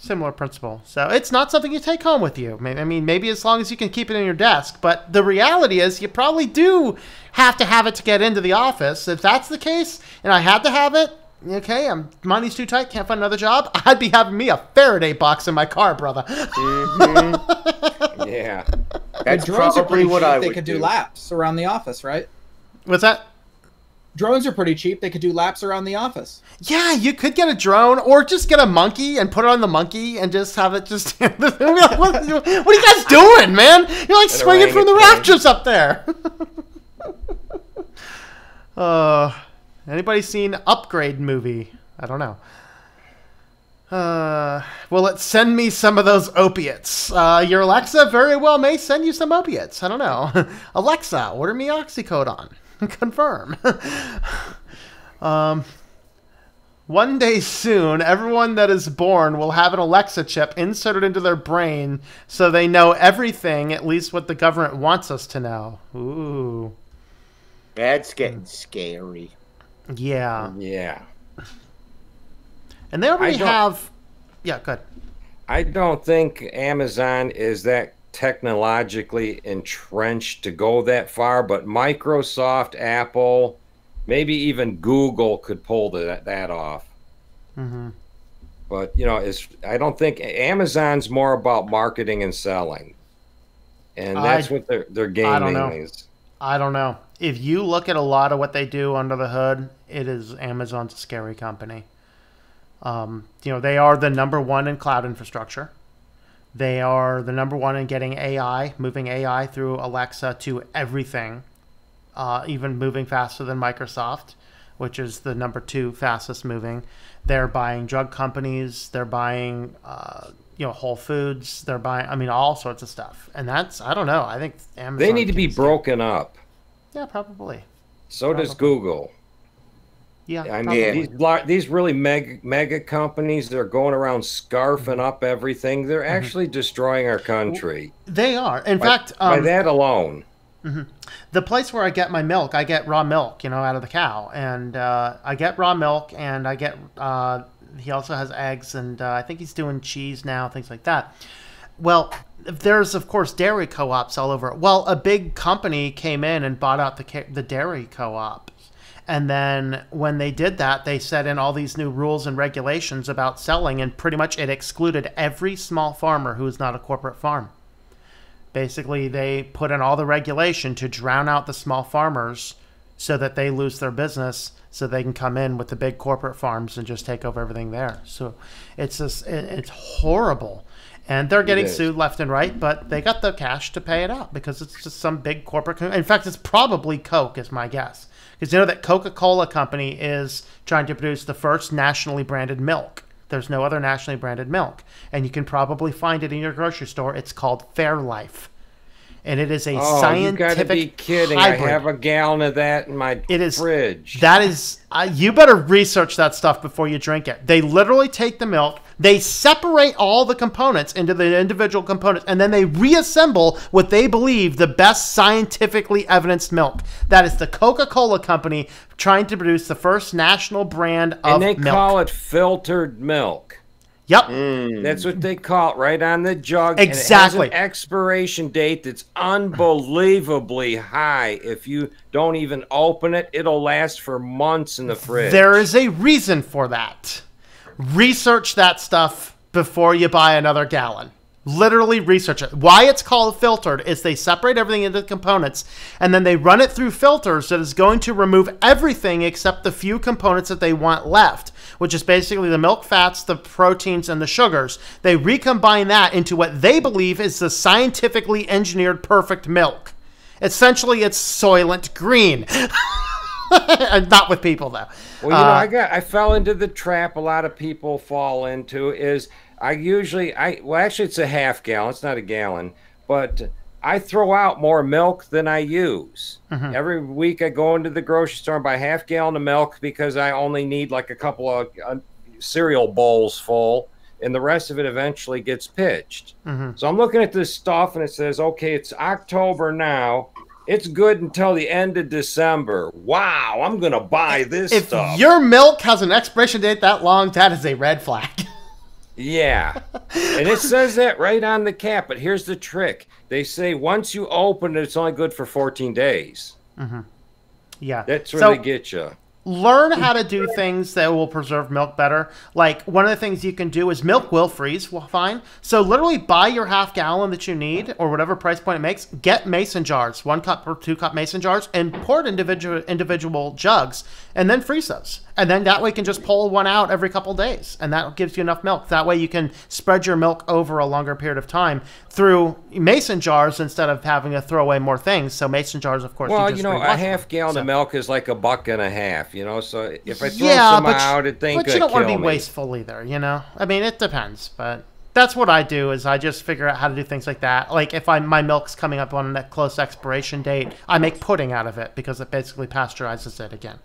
Similar principle. So it's not something you take home with you. I mean, maybe as long as you can keep it in your desk. But the reality is you probably do have to have it to get into the office. If that's the case, and I had to have it, okay, money's too tight, can't find another job, I'd be having me a Faraday box in my car, brother. Yeah. That's drones are probably pretty what cheap. I They would could do. do laps around the office, right? What's that? Drones are pretty cheap. They could do laps around the office. Yeah, you could get a drone or just get a monkey and put it on the monkey and just have it just stand there. What are you guys doing, man? You're like swinging from the rafters up there. Anybody seen Upgrade movie? I don't know. Will it send me some of those opiates? Your Alexa very well may send you some opiates. I don't know. Alexa, order me oxycodone. Confirm. One day soon, everyone that is born will have an Alexa chip inserted into their brain so they know everything, at least what the government wants us to know. Ooh. That's getting scary. Yeah. Yeah. And they already have... Yeah, good. I don't think Amazon is that technologically entrenched to go that far, but Microsoft, Apple, maybe even Google could pull that off. Mm-hmm. But, you know, I don't think Amazon's more about marketing and selling. And that's what their game mainly is. I don't know. If you look at a lot of what they do under the hood, it is Amazon's a scary company. You know, they are the #1 in cloud infrastructure. They are the #1 in getting AI, moving AI through Alexa to everything, even moving faster than Microsoft, which is the #2 fastest moving. They're buying drug companies. They're buying, you know, Whole Foods. They're buying, I mean, all sorts of stuff. And that's, I don't know. I think Amazon... They need to be broken up. Yeah, probably. So does Google. Yeah, I mean, these really mega companies, they're going around scarfing up everything. They're actually destroying our country. They are. In fact... by that alone. The place where I get my milk, I get raw milk, you know, out of the cow. And I get raw milk, and I get... he also has eggs, and I think he's doing cheese now, things like that. Well, there's, of course, dairy co-ops all over. Well, a big company came in and bought out the dairy co-op. And then when they did that, they set in all these new rules and regulations about selling, and pretty much it excluded every small farmer who is not a corporate farm. Basically, they put in all the regulation to drown out the small farmers so that they lose their business, so they can come in with the big corporate farms and just take over everything there. So it's just, it's horrible. And they're getting sued left and right, but they got the cash to pay it out because it's just some big corporate... In fact, it's probably Coke, is my guess. Because you know that Coca-Cola Company is trying to produce the first nationally branded milk. There's no other nationally branded milk. And you can probably find it in your grocery store. It's called Fairlife. And it is a scientific you gotta be kidding. hybrid. I have a gallon of that in my fridge. That is... you better research that stuff before you drink it. They literally take the milk, they separate all the components into the individual components, and then they reassemble what they believe the best scientifically evidenced milk. That is the Coca-Cola Company trying to produce the first national brand of milk. And they call it filtered milk. Yep. That's what they call it, right on the jug. Exactly. And it has an expiration date that's unbelievably high. If you don't even open it, it'll last for months in the fridge. There is a reason for that. Research that stuff before you buy another gallon. Literally research it. Why it's called filtered is they separate everything into components, and then they run it through filters that is going to remove everything except the few components that they want left, which is basically the milk fats, the proteins, and the sugars. They recombine that into what they believe is the scientifically engineered perfect milk. Essentially, it's Soylent Green. Not with people, though. Well, you know, I fell into the trap a lot of people fall into is well, actually, it's a half gallon. It's not a gallon, but I throw out more milk than I use. Every week I go into the grocery store and buy a half gallon of milk because I only need like a couple of cereal bowls full, and the rest of it eventually gets pitched. So I'm looking at this stuff and it says, okay, it's October now. It's good until the end of December. Wow, I'm going to buy this stuff. If your milk has an expiration date that long, that is a red flag. Yeah, and it says that right on the cap, but here's the trick. They say once you open it, it's only good for 14 days. Yeah. That's where they get you. Learn how to do things that will preserve milk better. Like, one of the things you can do is milk will freeze fine. So literally buy your half gallon that you need, or whatever price point it makes. Get mason jars, 1 cup or 2 cup mason jars, and pour it individual jugs, and then freeze those. And then that way you can just pull one out every couple days, and that gives you enough milk. That way you can spread your milk over a longer period of time through mason jars instead of having to throw away more things. So mason jars, of course. Well, you know, a half gallon of milk is like $1.50. half, you know. So if I throw Yeah, some but out, it ain't but gonna you don't want to kill be me. wasteful either, you know? I mean, it depends, but that's what I do is I just figure out how to do things like that. Like if my milk's coming up on a close expiration date, I make pudding out of it because it basically pasteurizes it again.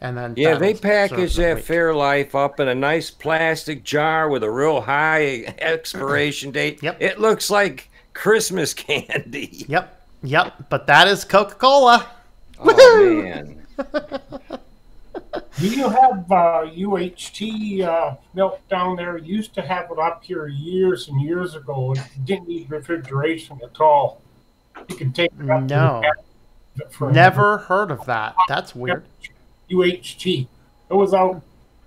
And then Yeah, they that'll package serve the that week. Fairlife up in a nice plastic jar with a real high expiration date. Yep. It looks like Christmas candy. Yep, but that is Coca-Cola. Oh, man. Do you have UHT milk down there? Used to have it up here years and years ago. It didn't need refrigeration at all. You can take it up No. for Never heard of that. That's weird. UHT. It was out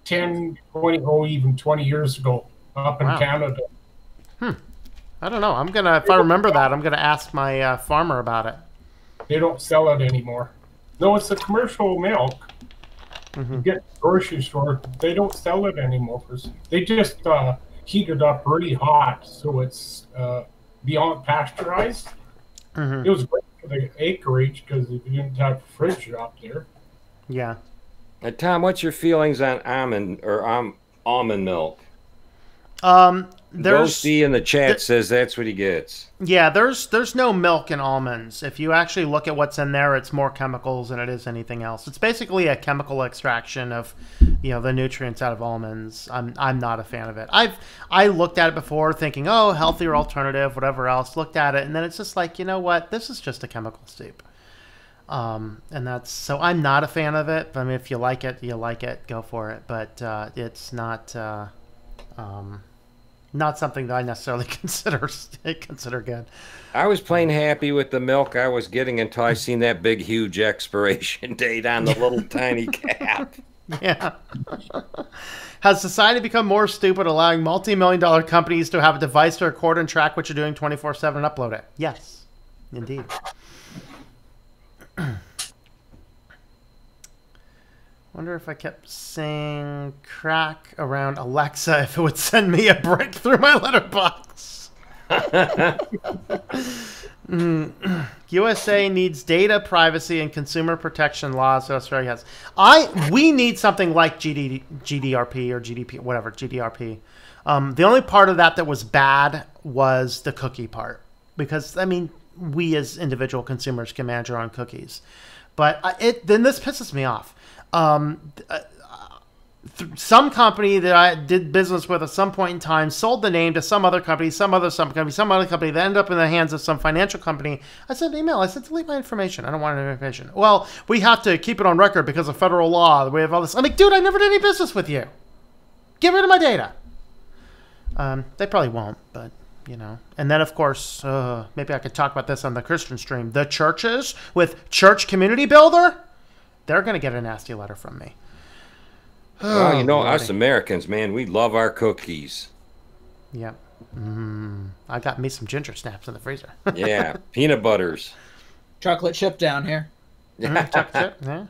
10, 20, oh, even 20 years ago up in Wow. Canada. I don't know. If I remember that, I'm gonna ask my farmer about it. They don't sell it anymore. No, it's a commercial milk. You get at the grocery store. They don't sell it anymore. They just heat it up really hot, so it's beyond pasteurized. It was great for the acreage because if you didn't have a fridge up there. Yeah. Tom, what's your feelings on almond milk? There's Ghosty in the chat says that's what he gets. Yeah, there's no milk in almonds. If you actually look at what's in there, it's more chemicals than it is anything else. It's basically a chemical extraction of, the nutrients out of almonds. I'm not a fan of it. I looked at it before thinking, oh, healthier alternative, whatever else. Looked at it and then it's just like, you know what? This is just a chemical soup. And so I'm not a fan of it. I mean, if you like it, go for it. But it's not something that I necessarily consider good. I was plain happy with the milk I was getting until I seen that big, huge expiration date on the little tiny cap. Yeah. Has society become more stupid, allowing multi-million-dollar companies to have a device to record and track what you're doing 24/7 and upload it? Yes, indeed. Wonder if I kept saying crack around Alexa if it would send me a brick through my letterbox. USA needs data privacy and consumer protection laws. So Australia has. We need something like GDRP or GDP, whatever, GDRP. The only part of that was bad was the cookie part. Because, I mean, we as individual consumers can manage our own cookies. But then this pisses me off. Some company that I did business with at some point in time sold the name to some other company, some other company that ended up in the hands of some financial company. I sent an email. I said, delete my information. I don't want any information. Well, we have to keep it on record because of federal law. We have all this. I'm like, dude, I never did any business with you. Get rid of my data. They probably won't, but and then of course, maybe I could talk about this on the Christian stream. The churches with Church Community Builder, they're going to get a nasty letter from me. Well, us Americans, man, we love our cookies. Yep. I got me some ginger snaps in the freezer. Yeah, peanut butters. Chocolate chip down here. Chocolate chip, yeah.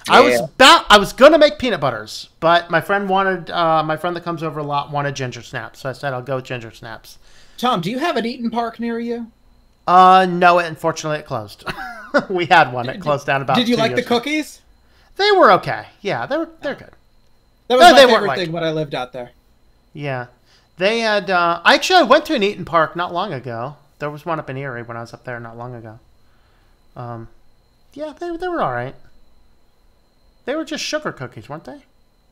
I was gonna make peanut butters, but my friend that comes over a lot wanted ginger snaps, so I said I'll go with ginger snaps. Tom, do you have an Eaton Park near you? No, unfortunately it closed. We had one. It closed down about 2 years ago. Did you like the cookies? They were okay. Yeah, they're good. That was my favorite thing when I lived out there. Yeah. They had actually I went to an Eaton Park not long ago. There was one up in Erie when I was up there not long ago. Yeah, they were all right. They were just sugar cookies, weren't they?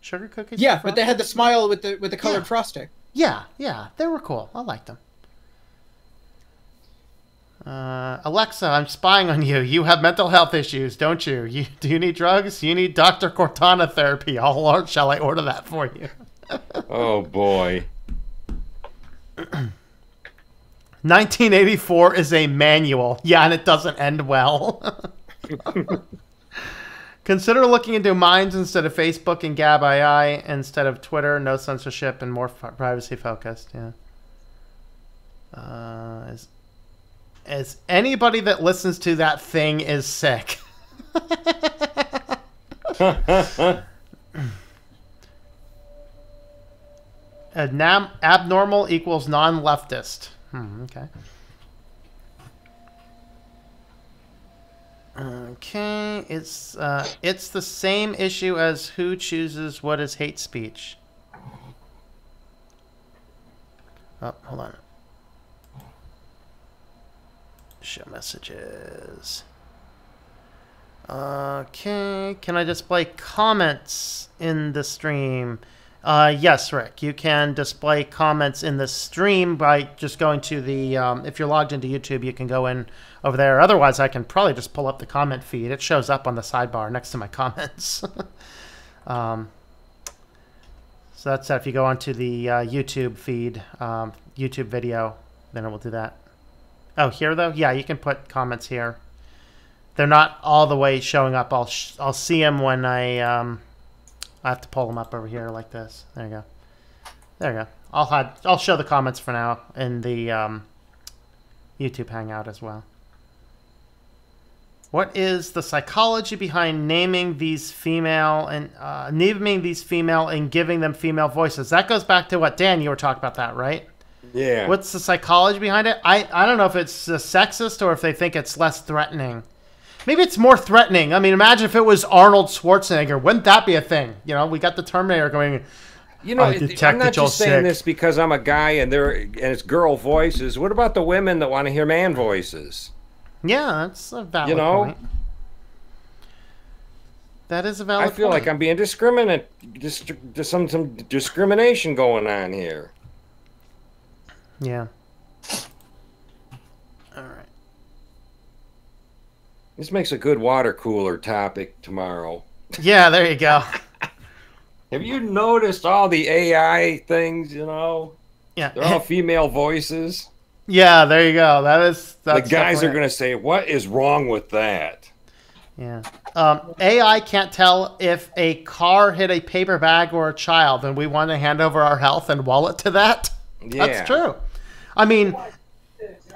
Sugar cookies? Yeah, but they had the smile with the colored frosting. Yeah, they were cool. I liked them. Alexa, I'm spying on you. You have mental health issues, don't you? Do you need drugs? You need Dr. Cortana therapy. Shall I order that for you? Oh, boy. 1984 is a manual. Yeah, and it doesn't end well. Consider looking into Minds instead of Facebook and Gab II instead of Twitter. No censorship and more privacy focused. Yeah. As anybody that listens to that thing is sick. Abnormal equals non-leftist. Okay. Okay, it's the same issue as who chooses what is hate speech. Oh, hold on. Show messages. Okay, can I display comments in the stream? Yes, Rick, you can display comments in the stream by just going to the, if you're logged into YouTube, you can go in over there. Otherwise, I can probably just pull up the comment feed. It shows up on the sidebar next to my comments. So that's that. If you go onto the YouTube feed, YouTube video, then it will do that. Oh, here though? Yeah, you can put comments here. They're not all the way showing up. I'll see them when I have to pull them up over here like this. There you go. There you go. I'll show the comments for now in the YouTube Hangout as well. What is the psychology behind naming these female and giving them female voices? That goes back to what, Dan, you were talking about that, right? Yeah. What's the psychology behind it? I don't know if it's sexist or if they think it's less threatening. Maybe it's more threatening. I mean, imagine if it was Arnold Schwarzenegger. Wouldn't that be a thing? You know, we got the Terminator going. You know, I'm not just saying this because I'm a guy and it's girl voices. What about the women that want to hear man voices? Yeah, that's a valid point. That is a valid point. I feel like I'm being discriminate. There's some discrimination going on here. Yeah. All right. This makes a good water cooler topic tomorrow. Yeah, there you go. Have you noticed all the AI things, you know? Yeah. They're all female voices. Yeah, there you go. That's the guys are going to say, what is wrong with that? Yeah. AI can't tell if a car hit a paper bag or a child, and we want to hand over our health and wallet to that. Yeah. That's true. I mean,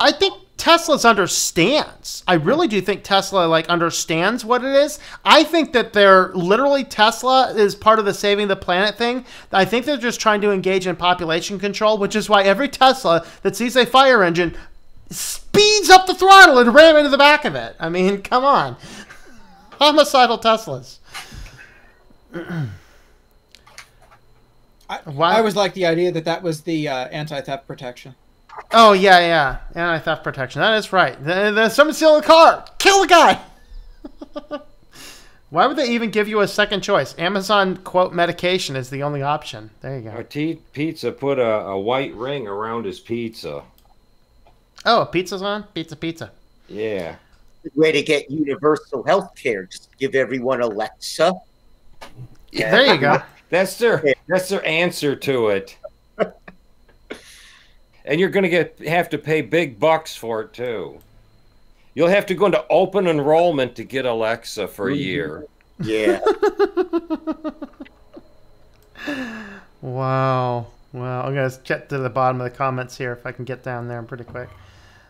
I think Tesla's understands. I really do think Tesla understands what it is. I think that Tesla is part of the saving the planet thing. I think they're just trying to engage in population control, which is why every Tesla that sees a fire engine speeds up the throttle and ram into the back of it. I mean, come on. Homicidal Teslas. I always liked the idea that was the anti-theft protection. Oh, yeah. Anti-theft protection. That is right. Someone steal a car. Kill the guy. Why would they even give you a second choice? Amazon, quote, medication is the only option. There you go. Pizza put a white ring around his pizza. Oh, pizza's on? Pizza. Yeah. Good way to get universal health care. Just give everyone Alexa. Yeah. There you go. That's their answer to it. And you're going to have to pay big bucks for it, too. You'll have to go into open enrollment to get Alexa for a year. Yeah. Wow. I'm going to check to the bottom of the comments here if I can get down there pretty quick.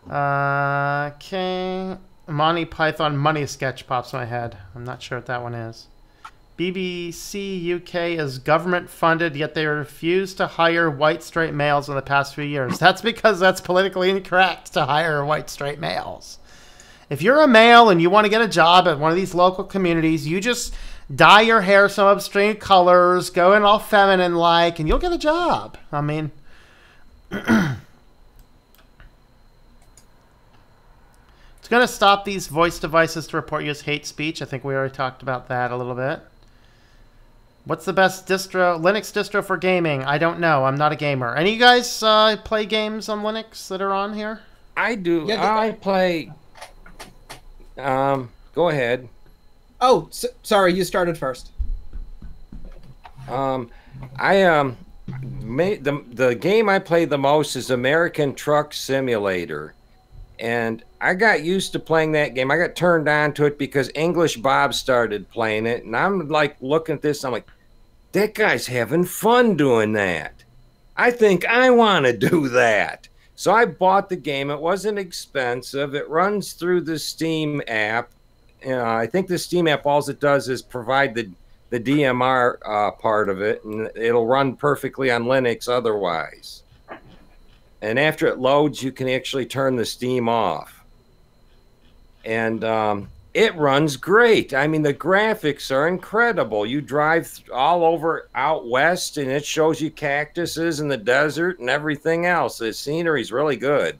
Okay. Monty Python Money Sketch pops in my head. I'm not sure what that one is. BBC UK is government funded, yet they refuse to hire white straight males in the past few years. That's because that's politically incorrect to hire white straight males. If you're a male and you want to get a job at one of these local communities, you just dye your hair some obscene colors, go in all feminine like, and you'll get a job. I mean, it's going to stop these voice devices to report you as hate speech. I think we already talked about that a little bit. What's the best Linux distro for gaming? I don't know. I'm not a gamer. Any of you guys play games on Linux that are on here? I do. Yeah, I play. Go ahead. Oh, sorry. You started first. The game I play the most is American Truck Simulator. And I got used to playing that game. I got turned on to it because English Bob started playing it. And I'm like looking at this. I'm like, that guy's having fun doing that. I think I want to do that. So I bought the game. It wasn't expensive. It runs through the Steam app. I think the Steam app, all it does is provide the DMR part of it. And it'll run perfectly on Linux otherwise. And after it loads, you can actually turn the Steam off. And It runs great. I mean, the graphics are incredible. You drive all over out west, and it shows you cactuses in the desert and everything else. The scenery's really good.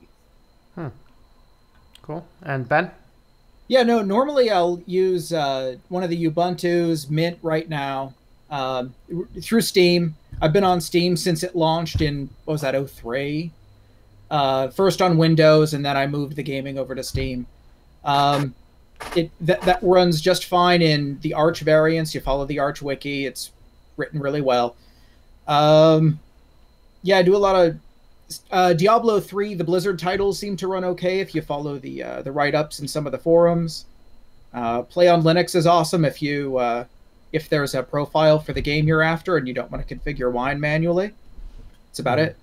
Cool. And Ben? Yeah, no, normally I'll use one of the Ubuntu's, Mint right now, through Steam. I've been on Steam since it launched in, what was that, 03? First on Windows, and then I moved the gaming over to Steam. That runs just fine in the Arch variants. You follow the Arch wiki. It's written really well. Yeah, I do a lot of Diablo 3. The Blizzard titles seem to run okay if you follow the write-ups in some of the forums. Play on Linux is awesome if there's a profile for the game you're after and you don't want to configure wine manually. That's about it.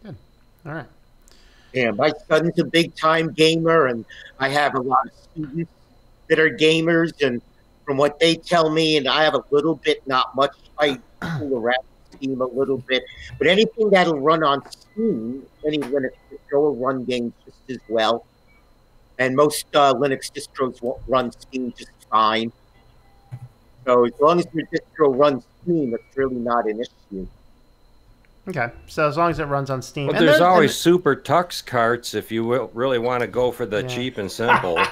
Good. All right. Yeah, my son's a big-time gamer, and I have a lot of students that are gamers, and from what they tell me, and I have a little bit, not much, I fool around with Steam a little bit, but anything that'll run on Steam, any Linux distro will run games just as well, and most Linux distros won't run Steam just fine. So as long as your distro runs Steam, it's really not an issue. Okay, so as long as it runs on Steam. But there's always Super Tux carts if you really want to go for the cheap and simple.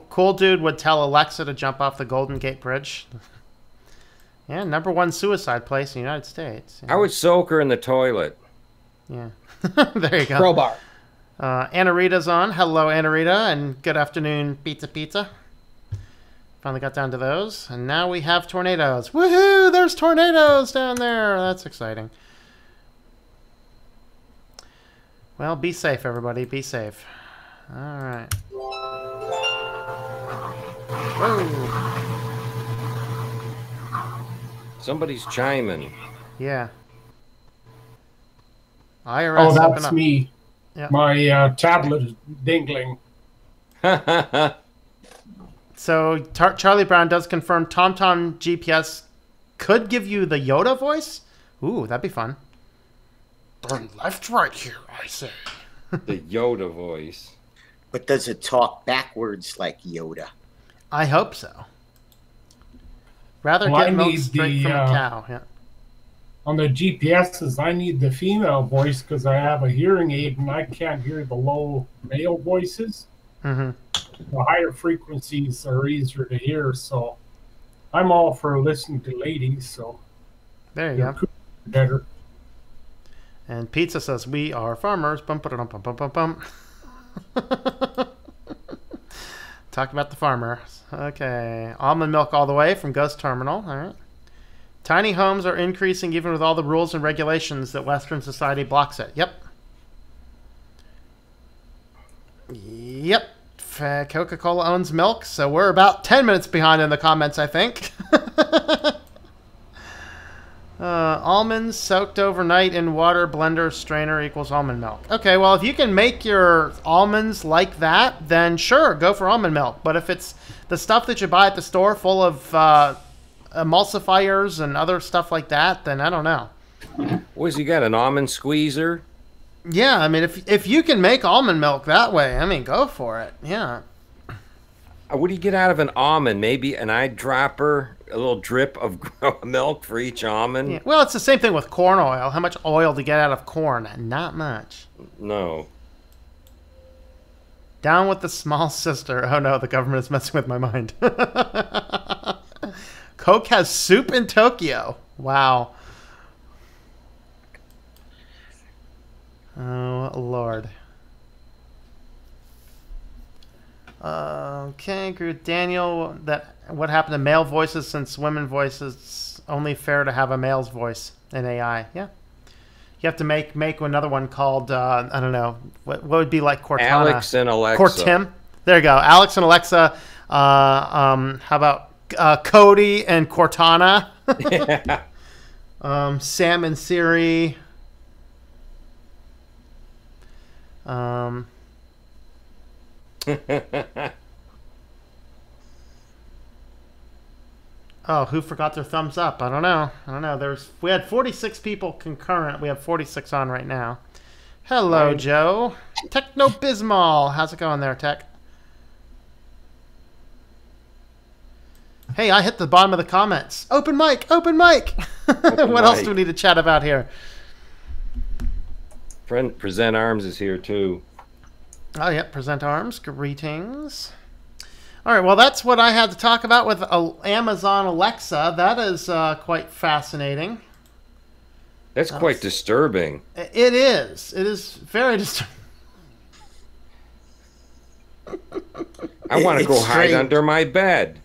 Cool dude would tell Alexa to jump off the Golden Gate Bridge. Yeah, #1 suicide place in the United States. I would soak her in the toilet. Yeah. There you go. Crowbar. Anna Rita's on. Hello, Anna Rita, and good afternoon, Pizza. Finally got down to those. And now we have tornadoes. Woohoo! There's tornadoes down there. That's exciting. Well, be safe, everybody. Be safe. All right. Whoa. Somebody's chiming. Yeah. IRS. Oh, that's me. Yep. My tablet is dingling. So Charlie Brown does confirm TomTom GPS could give you the Yoda voice. Ooh, that'd be fun. Turn left right here, I say. The Yoda voice. But does it talk backwards like Yoda? I hope so. Rather get milk straight from a cow. Yeah. On the GPSs, I need the female voice because I have a hearing aid and I can't hear the low male voices. Mm-hmm. The higher frequencies are easier to hear, so I'm all for listening to ladies. So there you go. Better. And Pizza says we are farmers. Bum bum bum bum bum bum. Talk about the farmers. Okay, almond milk all the way from Ghost Terminal. All right. Tiny homes are increasing even with all the rules and regulations that Western society blocks it. Yep. Yep. Coca-Cola owns milk, so we're about 10 minutes behind in the comments, I think. Almonds soaked overnight in water, blender, strainer equals almond milk. Okay, well, if you can make your almonds like that, then sure, go for almond milk. But if it's the stuff that you buy at the store full of emulsifiers and other stuff like that, then I don't know. Was you got an almond squeezer? Yeah, I mean, if you can make almond milk that way, I mean, go for it. Yeah. What do you get out of an almond? Maybe an eyedropper, a little drip of milk for each almond? Yeah. Well, it's the same thing with corn oil. How much oil to get out of corn? Not much. No. Down with the small sister. Oh no, the government is messing with my mind. Coke has soup in Tokyo. Wow. Oh, Lord. Okay, agree with Daniel that what happened to male voices since women voices only fair to have a male's voice in AI. Yeah. You have to make another one called, I don't know, what would be like Cortana? Alex and Alexa. Cortim. There you go. Alex and Alexa. How about Cody and Cortana? Yeah. Sam and Siri. Oh, who forgot their thumbs up? I don't know. We had 46 people concurrent. We have 46 on right now. Hello, Joe. Techno Bismol. How's it going there, Tech? Hey, I hit the bottom of the comments. Open mic, open mic. What else do we need to chat about here? Present Arms is here too. Oh, yeah, Present Arms. Greetings. All right, well, that's what I had to talk about with Amazon Alexa. That is quite fascinating. That's quite disturbing. It is. It is very disturbing. I want to go hide under my bed.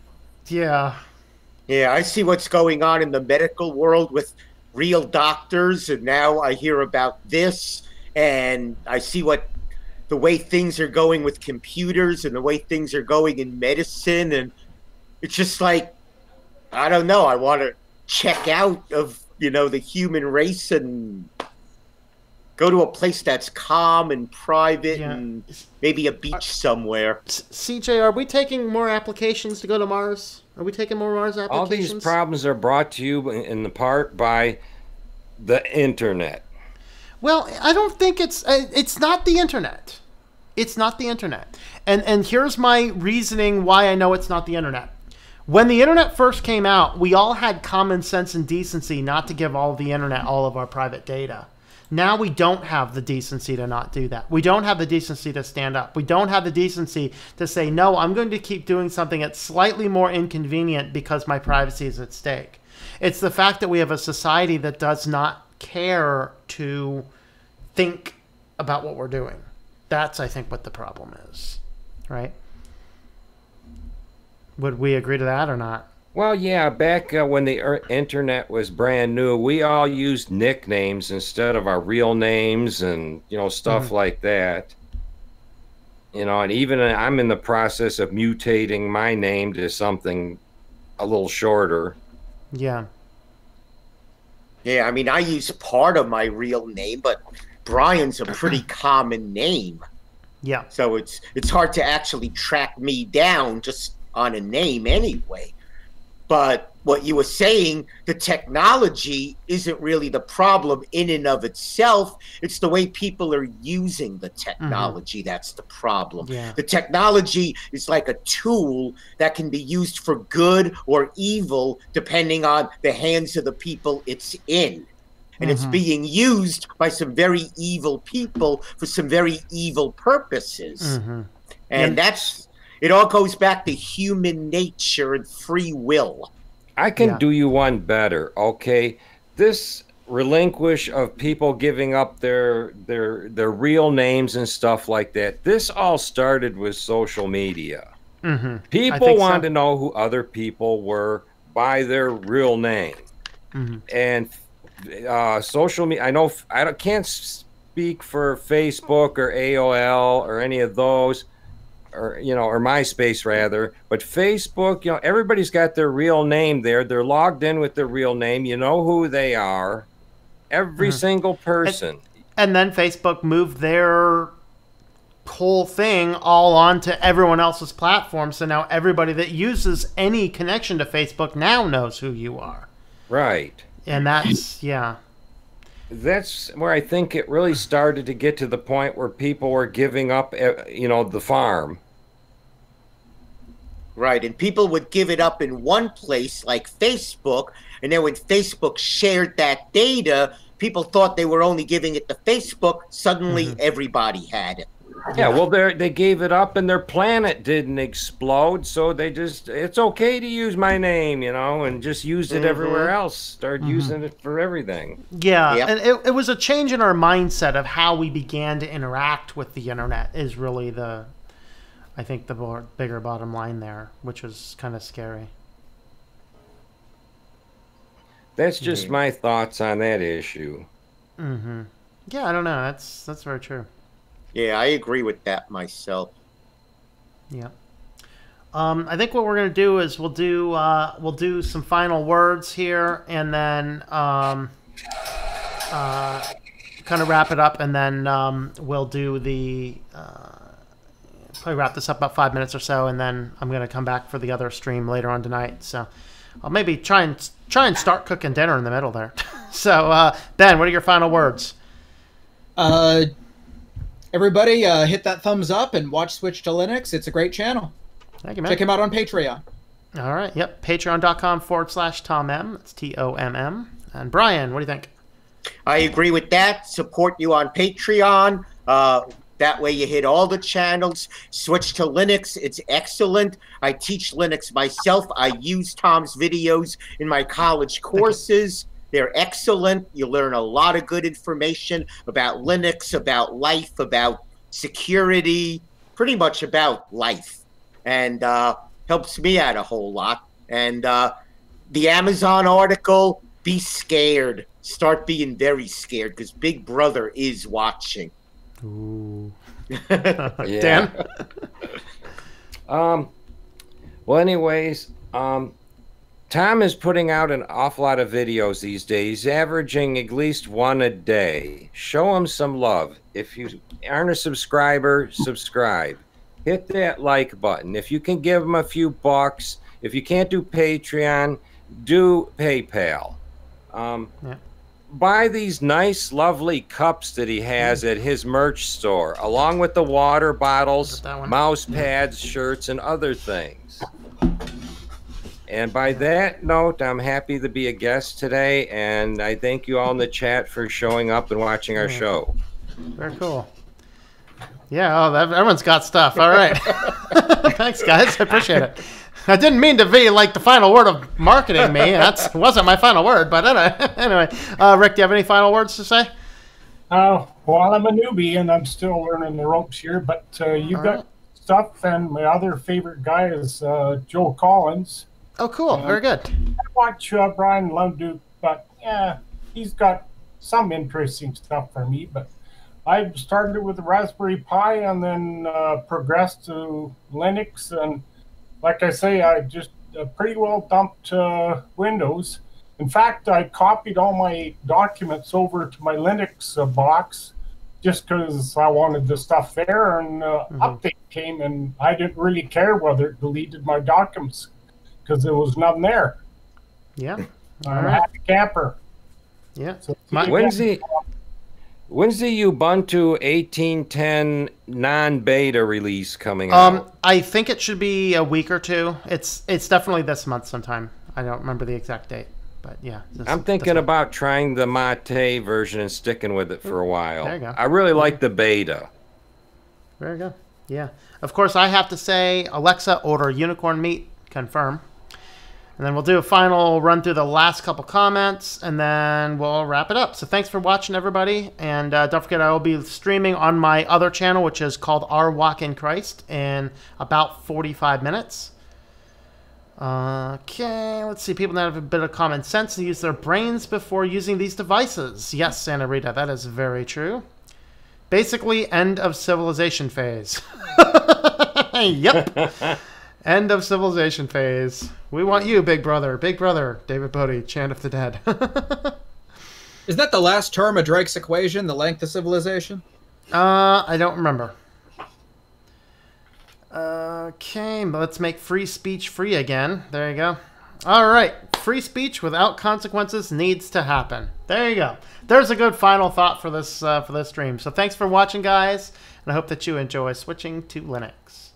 Yeah. Yeah, I see what's going on in the medical world with real doctors, and now I hear about this, and I see the way things are going with computers and the way things are going in medicine, and it's just like, I don't know, I want to check out of, the human race and go to a place that's calm and private and maybe a beach somewhere. CJ, are we taking more applications to go to Mars? Are we taking more Mars applications? All these problems are brought to you in the part by the internet. Well, I don't think it's not the internet. It's not the internet. And here's my reasoning why I know it's not the internet. When the internet first came out, we all had common sense and decency not to give all the internet all of our private data. Now we don't have the decency to not do that. We don't have the decency to stand up. We don't have the decency to say, no, I'm going to keep doing something that's slightly more inconvenient because my privacy is at stake. It's the fact that we have a society that does not care to think about what we're doing. That's, I think, what the problem is, right? Would we agree to that or not? Well, yeah, back when the internet was brand new, we all used nicknames instead of our real names and, stuff like that. And even I'm in the process of mutating my name to something a little shorter. Yeah. Yeah, I mean, I use part of my real name, but Brian's a pretty common name. Yeah. So it's hard to actually track me down just on a name anyway. But what you were saying, the technology isn't really the problem in and of itself. It's the way people are using the technology that's the problem. Yeah. The technology is like a tool that can be used for good or evil depending on the hands of the people it's in. And it's being used by some very evil people for some very evil purposes. And it all goes back to human nature and free will. I can do you one better, okay? This relinquish of people giving up their real names and stuff like that, this all started with social media. People wanted to know who other people were by their real name. And social media, I can't speak for Facebook or AOL or any of those, or MySpace rather, but Facebook, everybody's got their real name there. They're logged in with their real name. You know who they are, every single person. And then Facebook moved their whole thing all onto everyone else's platform. So now everybody that uses any connection to Facebook now knows who you are. Right. And that's, That's where I think it really started to get to the point where people were giving up, the farm. Right, and people would give it up in one place like Facebook, and then when Facebook shared that data, people thought they were only giving it to Facebook. Suddenly, everybody had it. Yeah, well, they gave it up, and their planet didn't explode, so it's okay to use my name, and just use it everywhere else. Start using it for everything. Yeah, and it was a change in our mindset of how we began to interact with the internet is really the bigger bottom line there, which was kind of scary. That's just my thoughts on that issue. Yeah, I don't know. That's very true. Yeah, I agree with that myself. Yeah. I think what we're gonna do is we'll do some final words here, and then kind of wrap it up, and then we'll do the probably wrap this up about 5 minutes or so, and then I'm gonna come back for the other stream later on tonight. So I'll maybe try and start cooking dinner in the middle there. So Ben, what are your final words? Everybody, hit that thumbs up and watch Switch to Linux. It's a great channel. Thank you, man. Check him out on Patreon. All right. Yep. Patreon.com/TomM. That's TOMM. And Brian, what do you think? I agree with that. Support you on Patreon. That way you hit all the channels. Switch to Linux. It's excellent. I teach Linux myself. I use Tom's videos in my college courses. They're excellent. You learn a lot of good information about Linux, about life, about security, pretty much about life. And helps me out a whole lot. And the Amazon article, be scared. Start being very scared because Big Brother is watching. Ooh. Yeah. Dan? Well, anyways, Tom is putting out an awful lot of videos these days. He's averaging at least one a day. Show him some love. If you aren't a subscriber, subscribe. Hit that like button. If you can give him a few bucks, if you can't do Patreon, do PayPal. Yeah. Buy these nice, lovely cups that he has at his merch store, along with the water bottles, mouse pads, shirts, and other things. And by that note, I'm happy to be a guest today, and I thank you all in the chat for showing up and watching our show. Very cool. Yeah, everyone's got stuff. All right. Thanks, guys. I appreciate it. I didn't mean to be like the final word of marketing me. That wasn't my final word, but anyway. Rick, do you have any final words to say? Well, I'm a newbie and I'm still learning the ropes here, but you got stuff, and my other favorite guy is Joe Collins. Oh, cool. Very good. I watch Brian Lunduke, but yeah, he's got some interesting stuff for me, but I started with the Raspberry Pi and then progressed to Linux, and like I say, I just pretty well dumped Windows. In fact, I copied all my documents over to my Linux box just because I wanted the stuff there, and update came, and I didn't really care whether it deleted my documents because there was nothing there. Yeah. I'm a happy camper. Yeah. So When's the Ubuntu 18.10 non-beta release coming out? I think it should be a week or two. It's definitely this month sometime. I don't remember the exact date, but yeah. I'm thinking about trying the Mate version and sticking with it for a while. There you go. I really like the beta. Very good. Yeah. Of course, I have to say, Alexa, order unicorn meat. Confirm. And then we'll do a final run through the last couple comments, and then we'll wrap it up. So thanks for watching, everybody. And don't forget, I will be streaming on my other channel, which is called Our Walk in Christ, in about 45 minutes. Okay, let's see. People that have a bit of common sense and use their brains before using these devices. Yes, Santa Rita, that is very true. Basically, end of civilization phase. Yep. End of civilization phase. We want you, Big Brother. Big Brother. David Bodie, Chant of the Dead. Is that the last term of Drake's equation, the length of civilization? I don't remember. Okay, let's make free speech free again. There you go. All right. Free speech without consequences needs to happen. There you go. There's a good final thought for this stream. So thanks for watching, guys, and I hope that you enjoy switching to Linux.